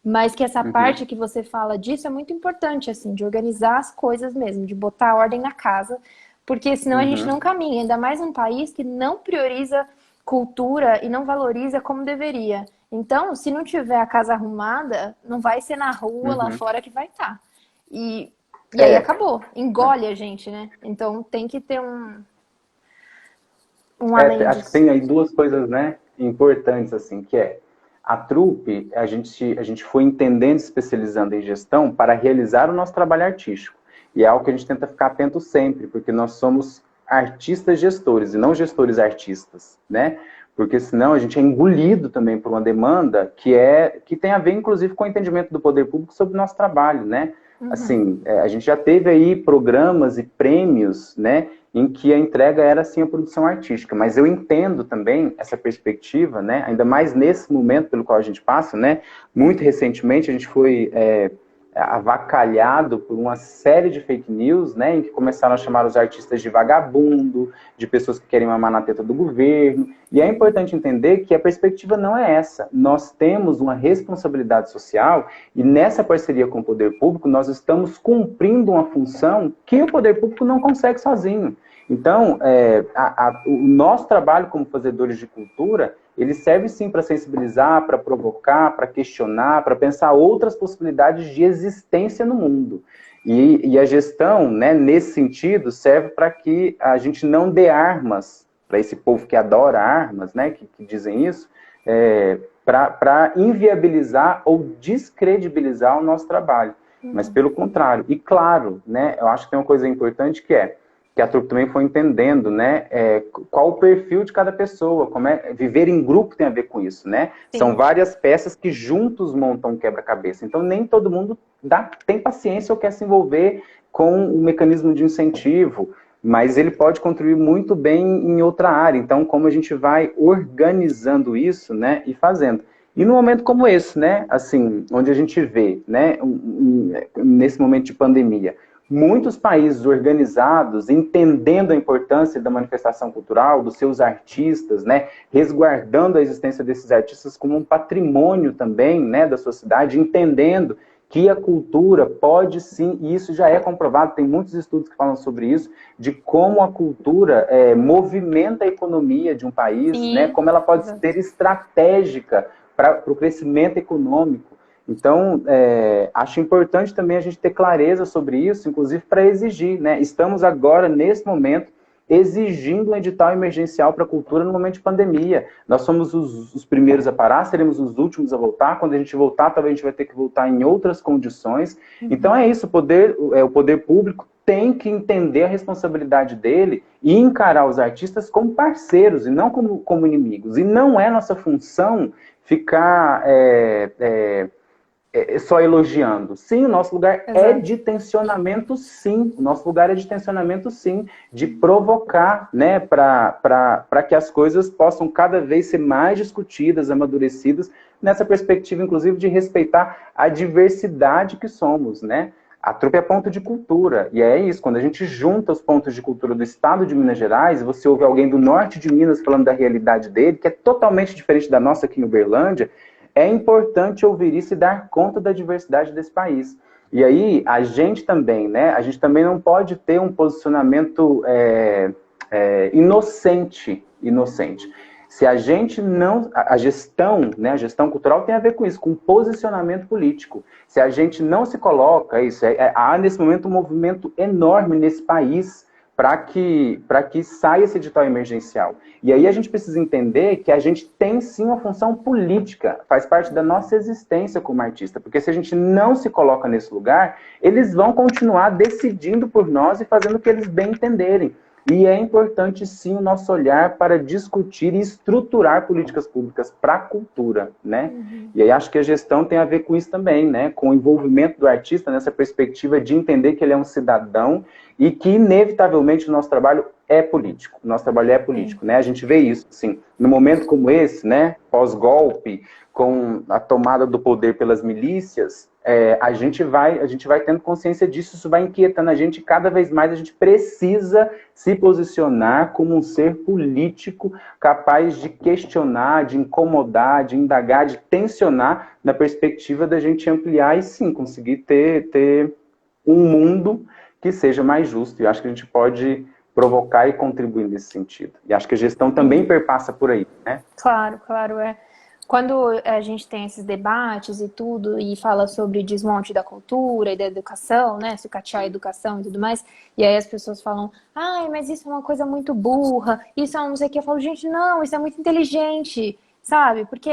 Mas que essa parte que você fala disso é muito importante, assim, de organizar as coisas mesmo, de botar ordem na casa, porque senão a gente não caminha, ainda mais um país que não prioriza cultura e não valoriza como deveria. Então, se não tiver a casa arrumada, não vai ser na rua, lá fora que vai estar. E E aí acabou, engole a gente, né? Então tem que ter um além Acho que disso. tem aí duas coisas, né, importantes, assim, que é a trupe, a gente foi entendendo, especializando em gestão para realizar o nosso trabalho artístico. E é algo que a gente tenta ficar atento sempre, porque nós somos artistas gestores e não gestores artistas, né? Porque senão a gente é engolido também por uma demanda que tem a ver, inclusive, com o entendimento do poder público sobre o nosso trabalho, né? Assim, a gente já teve aí programas e prêmios, né, em que a entrega era, assim, a produção artística. Mas eu entendo também essa perspectiva, né, ainda mais nesse momento pelo qual a gente passa, né, muito recentemente a gente foi avacalhado por uma série de fake news, né, em que começaram a chamar os artistas de vagabundo, de pessoas que querem mamar na teta do governo. E é importante entender que a perspectiva não é essa. Nós temos uma responsabilidade social e nessa parceria com o poder público nós estamos cumprindo uma função que o poder público não consegue sozinho. Então, o nosso trabalho como fazedores de cultura, ele serve sim para sensibilizar, para provocar, para questionar, para pensar outras possibilidades de existência no mundo. E a gestão, né, nesse sentido, serve para que a gente não dê armas para esse povo que adora armas, né, que dizem isso, para inviabilizar ou descredibilizar o nosso trabalho. Mas pelo contrário. E claro, né, eu acho que tem uma coisa importante que a trupe também foi entendendo, né, qual o perfil de cada pessoa, viver em grupo tem a ver com isso, né? Sim. São várias peças que juntos montam um quebra-cabeça. Então nem todo mundo tem paciência ou quer se envolver com o mecanismo de incentivo, mas ele pode contribuir muito bem em outra área. Então, como a gente vai organizando isso, né, e fazendo. E num momento como esse, né, assim, onde a gente vê, né, nesse momento de pandemia, muitos países organizados, entendendo a importância da manifestação cultural, dos seus artistas, né, resguardando a existência desses artistas como um patrimônio também, né, da sociedade, entendendo que a cultura pode sim, e isso já é comprovado, tem muitos estudos que falam sobre isso, de como a cultura movimenta a economia de um país, né, como ela pode ser estratégica para o crescimento econômico. Então, acho importante também a gente ter clareza sobre isso, inclusive para exigir, né? Estamos agora, nesse momento, exigindo um edital emergencial para a cultura no momento de pandemia. Nós somos os primeiros a parar, seremos os últimos a voltar. Quando a gente voltar, talvez a gente vai ter que voltar em outras condições. Então é isso, o poder público tem que entender a responsabilidade dele e encarar os artistas como parceiros e não como inimigos. E não é nossa função ficar só elogiando. Sim, o nosso lugar é de tensionamento, sim. O nosso lugar é de tensionamento, sim. De provocar, né, para que as coisas possam cada vez ser mais discutidas, amadurecidas, nessa perspectiva, inclusive, de respeitar a diversidade que somos, né? A trupe é ponto de cultura, e é isso, quando a gente junta os pontos de cultura do estado de Minas Gerais, você ouve alguém do norte de Minas falando da realidade dele, que é totalmente diferente da nossa aqui em Uberlândia, é importante ouvir isso e dar conta da diversidade desse país. E aí, a gente também, né? A gente também não pode ter um posicionamento inocente. Se a gente não... A gestão, né? A gestão cultural tem a ver com isso, com posicionamento político. Se a gente não se coloca, há nesse momento um movimento enorme nesse país para que saia esse edital emergencial. E aí a gente precisa entender que a gente tem sim uma função política, faz parte da nossa existência como artista, porque se a gente não se coloca nesse lugar, eles vão continuar decidindo por nós e fazendo o que eles bem entenderem. E é importante sim o nosso olhar para discutir e estruturar políticas públicas para a cultura, né? E aí acho que a gestão tem a ver com isso também, né? Com o envolvimento do artista nessa perspectiva de entender que ele é um cidadão e que, inevitavelmente, o nosso trabalho é político. O nosso trabalho é político, né? A gente vê isso, assim, no momento como esse, né? Pós-golpe, com a tomada do poder pelas milícias, a gente vai tendo consciência disso, isso vai inquietando a gente, e cada vez mais a gente precisa se posicionar como um ser político capaz de questionar, de incomodar, de indagar, de tensionar, na perspectiva da gente ampliar e, sim, conseguir ter um mundo que seja mais justo. E acho que a gente pode provocar e contribuir nesse sentido. E acho que a gestão também perpassa por aí, né? Claro, claro, é. quando a gente tem esses debates e tudo, e fala sobre desmonte da cultura e da educação, né? Sucatear a educação e tudo mais, e aí as pessoas falam, ai, mas isso é uma coisa muito burra, isso é um não sei o que. Eu falo, gente, não, isso é muito inteligente, sabe? Porque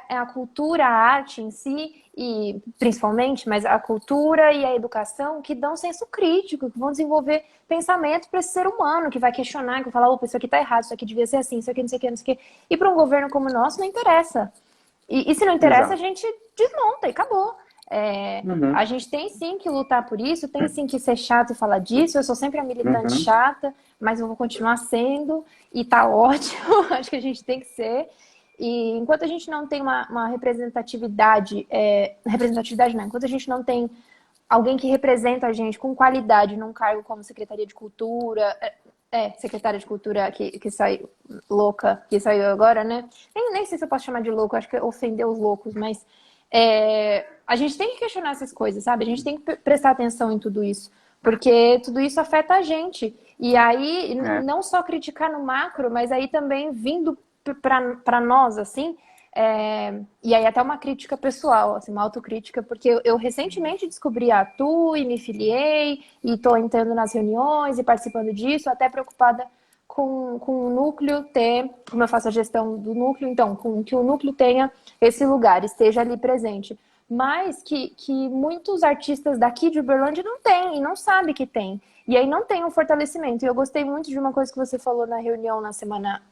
é a cultura, a arte em si, e principalmente, mas a cultura e a educação que dão senso crítico, que vão desenvolver pensamento para esse ser humano, que vai questionar, que vai falar, opa, isso aqui tá errado, isso aqui devia ser assim, isso aqui não sei o que, não sei o que. E para um governo como o nosso não interessa. E se não interessa, a Exato. gente desmonta e acabou. A Uhum, gente tem sim que lutar por isso, tem sim que ser chato e falar disso. Eu sou sempre a militante uhum, chata, mas eu vou continuar sendo, e tá ótimo, acho que a gente tem que ser. E enquanto a gente não tem uma representatividade, representatividade não, enquanto a gente não tem alguém que representa a gente com qualidade num cargo como Secretaria de Cultura, Secretária de Cultura que saiu louca, que saiu agora, né? Nem sei se eu posso chamar de louco, acho que ofendeu os loucos, mas a gente tem que questionar essas coisas, sabe? A gente tem que prestar atenção em tudo isso, porque tudo isso afeta a gente. E aí, é. não só criticar no macro, mas aí também vindo para nós, assim, e aí até uma crítica pessoal, assim, uma autocrítica, porque eu recentemente descobri a Atu e me filiei, e estou entrando nas reuniões e participando disso, até preocupada com o núcleo ter, como eu faço a gestão do núcleo, então, com que o núcleo tenha esse lugar, esteja ali presente. Mas que muitos artistas daqui de Uberlândia não têm, e não sabem que tem. E aí não tem um fortalecimento. E eu gostei muito de uma coisa que você falou na reunião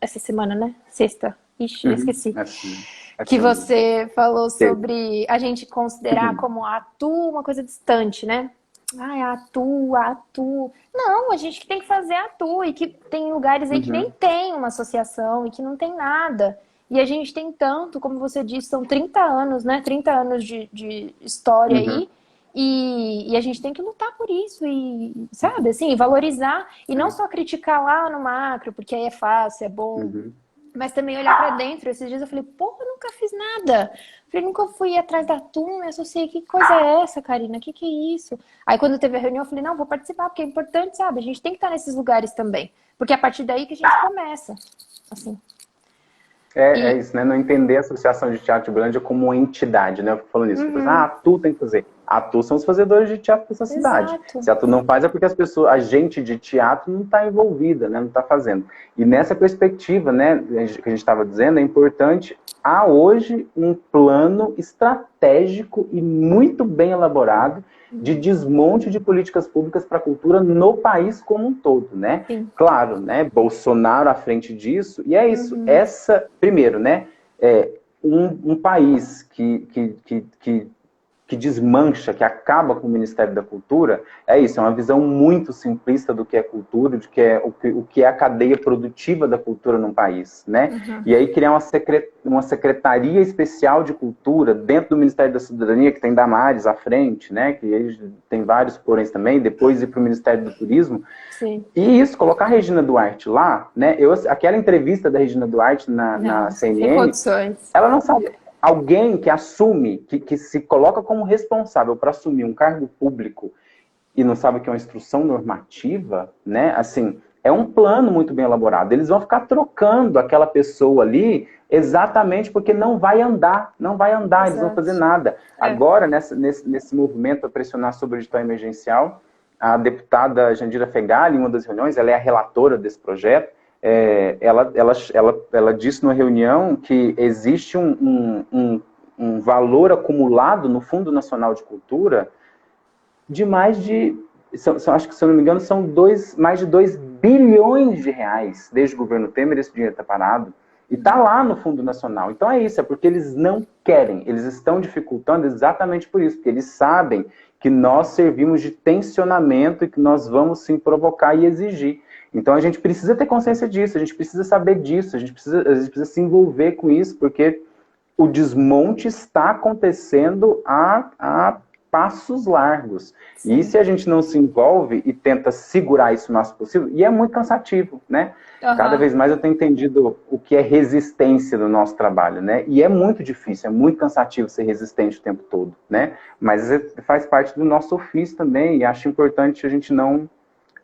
essa semana, né? Sexta. Ixi, Uhum. esqueci. Essa Que mesmo. você falou Teve. sobre a gente considerar como a Atu uma coisa distante, né? Ai, a Atu, a Atu. Não, a gente tem que fazer a Atu. E que tem lugares aí que nem Uhum, tem uma associação e que não tem nada. E a gente tem tanto, como você disse, são 30 anos, né? 30 anos de história uhum, aí. E a gente tem que lutar por isso e, sabe, assim, valorizar. E não é, só criticar lá no macro, porque aí é fácil, é bom, uhum. mas também olhar pra dentro. Esses dias eu falei, porra, eu nunca fiz nada. Eu falei, nunca fui atrás da turma, me associei. Que coisa é essa, Karina? Que é isso? Aí quando teve a reunião, eu falei, não, vou participar, porque é importante, sabe? A gente tem que estar nesses lugares também. Porque é a partir daí que a gente começa. Assim. É E. isso, né? Não entender a Associação de Teatro de Brândia como uma entidade, né? Eu fico falando isso. Tipo, Uhum, a tu tem que fazer. A tu são os fazedores de teatro dessa cidade. exato. Se a tu não faz, é porque as pessoas, a gente de teatro não está envolvida, né? Não está fazendo. E nessa perspectiva, né, que a gente estava dizendo, é importante. Há hoje um plano estratégico e muito bem elaborado de desmonte de políticas públicas para a cultura no país como um todo, né? Sim. Claro, né? Bolsonaro à frente disso, e é isso. Uhum. Primeiro, né? Um país que desmancha, que acaba com o Ministério da Cultura, é isso, é uma visão muito simplista do que é cultura, de que é o que é a cadeia produtiva da cultura num país, né? Uhum. E aí criar uma secretaria especial de cultura dentro do Ministério da Cidadania, que tem Damares à frente, né? Que eles tem vários poréns também, depois ir para o Ministério do Turismo, Sim. e isso, colocar a Regina Duarte lá, né? Aquela entrevista da Regina Duarte na Não, sem CNN, condições. ela não sabe. Alguém que assume, que se coloca como responsável para assumir um cargo público e não sabe que é uma instrução normativa, né? Assim, é um plano muito bem elaborado. Eles vão ficar trocando aquela pessoa ali exatamente porque não vai andar, não vai andar, eles não vão fazer Exato. nada. É. Agora, nesse movimento para pressionar sobre o edital emergencial, a deputada Jandira Fegali, em uma das reuniões, ela é a relatora desse projeto, ela disse numa reunião que existe um valor acumulado no Fundo Nacional de Cultura de mais de, acho que se eu não me engano, são mais de 2 bilhões de reais desde o governo Temer, esse dinheiro está parado. E está lá no Fundo Nacional. Então é isso, é porque eles não querem, eles estão dificultando exatamente por isso, porque eles sabem que nós servimos de tensionamento e que nós vamos sim provocar e exigir. Então a gente precisa ter consciência disso, a gente precisa saber disso, a gente precisa se envolver com isso, porque o desmonte está acontecendo a passos largos. E Sim. se a gente não se envolve e tenta segurar isso o máximo possível, e é muito cansativo, né? Cada Aham. vez mais eu tenho entendido o que é resistência no nosso trabalho, né? E é muito difícil, é muito cansativo ser resistente o tempo todo, né? Mas faz parte do nosso ofício também, e acho importante a gente não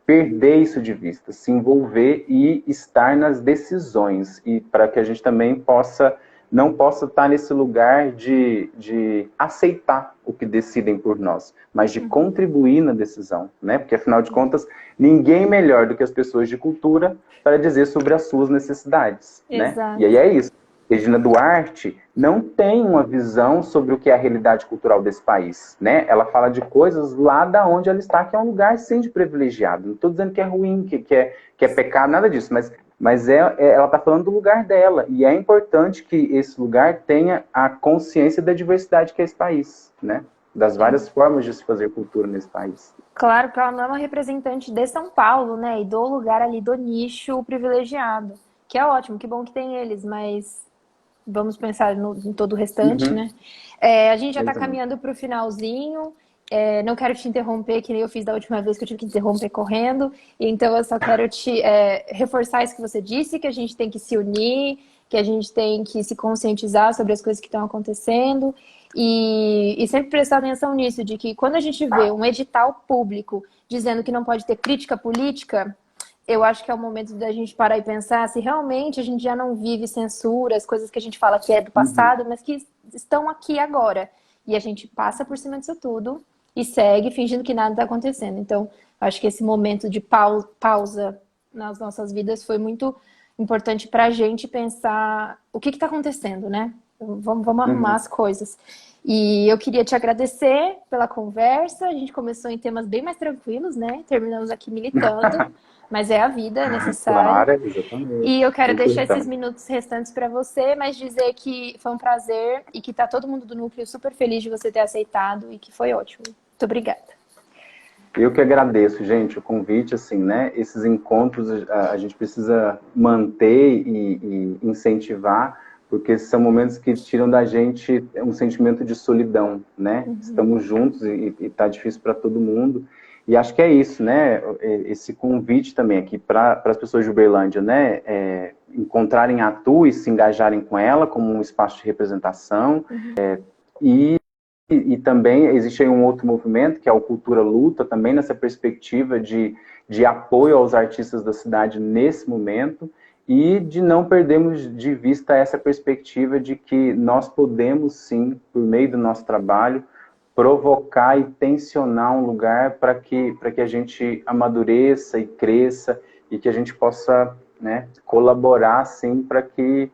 perder isso de vista, se envolver e estar nas decisões, e para que a gente também possa não possa estar nesse lugar de aceitar o que decidem por nós, mas de contribuir na decisão, né? Porque, afinal de contas, ninguém melhor do que as pessoas de cultura para dizer sobre as suas necessidades, né? Exato. E aí é isso. Regina Duarte não tem uma visão sobre o que é a realidade cultural desse país, né? Ela fala de coisas lá da onde ela está, que é um lugar, sim, de privilegiado. Não estou dizendo que é ruim, que é pecado, nada disso, mas ela está falando do lugar dela. E é importante que esse lugar tenha a consciência da diversidade que é esse país, né? Das várias formas de se fazer cultura nesse país. Claro que ela não é uma representante de São Paulo, né? E do lugar ali do nicho privilegiado. Que é ótimo, que bom que tem eles, mas vamos pensar em todo o restante, né? A gente já está caminhando para o finalzinho. Não quero te interromper, que nem eu fiz da última vez que eu tive que interromper correndo. Então, eu só quero te reforçar isso que você disse, que a gente tem que se unir, que a gente tem que se conscientizar sobre as coisas que estão acontecendo. E sempre prestar atenção nisso, de que quando a gente vê um edital público dizendo que não pode ter crítica política, eu acho que é o momento da gente parar e pensar se realmente a gente já não vive censura, as coisas que a gente fala que é do passado, mas que estão aqui agora. E a gente passa por cima disso tudo e segue fingindo que nada está acontecendo. Então, acho que esse momento de pausa nas nossas vidas foi muito importante para a gente pensar o que está acontecendo, né? Vamos arrumar as coisas. E eu queria te agradecer pela conversa. A gente começou em temas bem mais tranquilos, né? Terminamos aqui militando. Mas é a vida, é necessário. Claro, exatamente. E eu quero deixar esses minutos restantes para você, mas dizer que foi um prazer e que tá todo mundo do núcleo super feliz de você ter aceitado e que foi ótimo. Muito obrigada. Eu que agradeço, gente, o convite, assim, né? Esses encontros a gente precisa manter e incentivar, porque são momentos que tiram da gente um sentimento de solidão, né? Estamos juntos e tá difícil para todo mundo. E acho que é isso, né? Esse convite também aqui para as pessoas de Uberlândia, né? Encontrarem a ATU e se engajarem com ela como um espaço de representação. E também existe aí um outro movimento, que é o Cultura Luta, também nessa perspectiva de apoio aos artistas da cidade nesse momento, e de não perdermos de vista essa perspectiva de que nós podemos, sim, por meio do nosso trabalho, provocar e tensionar um lugar para que a gente amadureça e cresça e que a gente possa, né, colaborar, sim, para que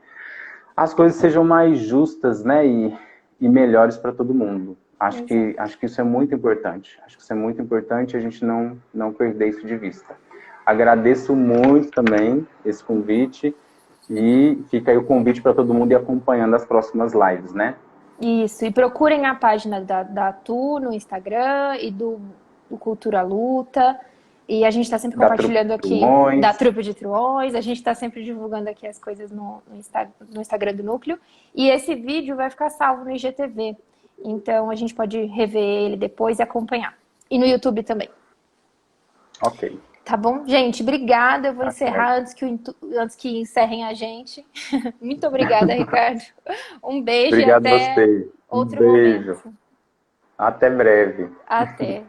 as coisas sejam mais justas, né, e melhores para todo mundo. Acho que isso é muito importante. Acho que isso é muito importante a gente não perder isso de vista. Agradeço muito também esse convite e fica aí o convite para todo mundo ir acompanhando as próximas lives, né? Isso, e procurem a página da ATU no Instagram e do Cultura Luta. E a gente está sempre compartilhando aqui da Trupe de Truões, a gente está sempre divulgando aqui as coisas no Instagram do Núcleo. E esse vídeo vai ficar salvo no IGTV, então a gente pode rever ele depois e acompanhar. E no YouTube também. Ok. Tá bom? Gente, obrigada. Eu vou encerrar antes que encerrem a gente. Muito obrigada, Ricardo. Um beijo. Obrigado e até a você. outro momento. Até breve. Até.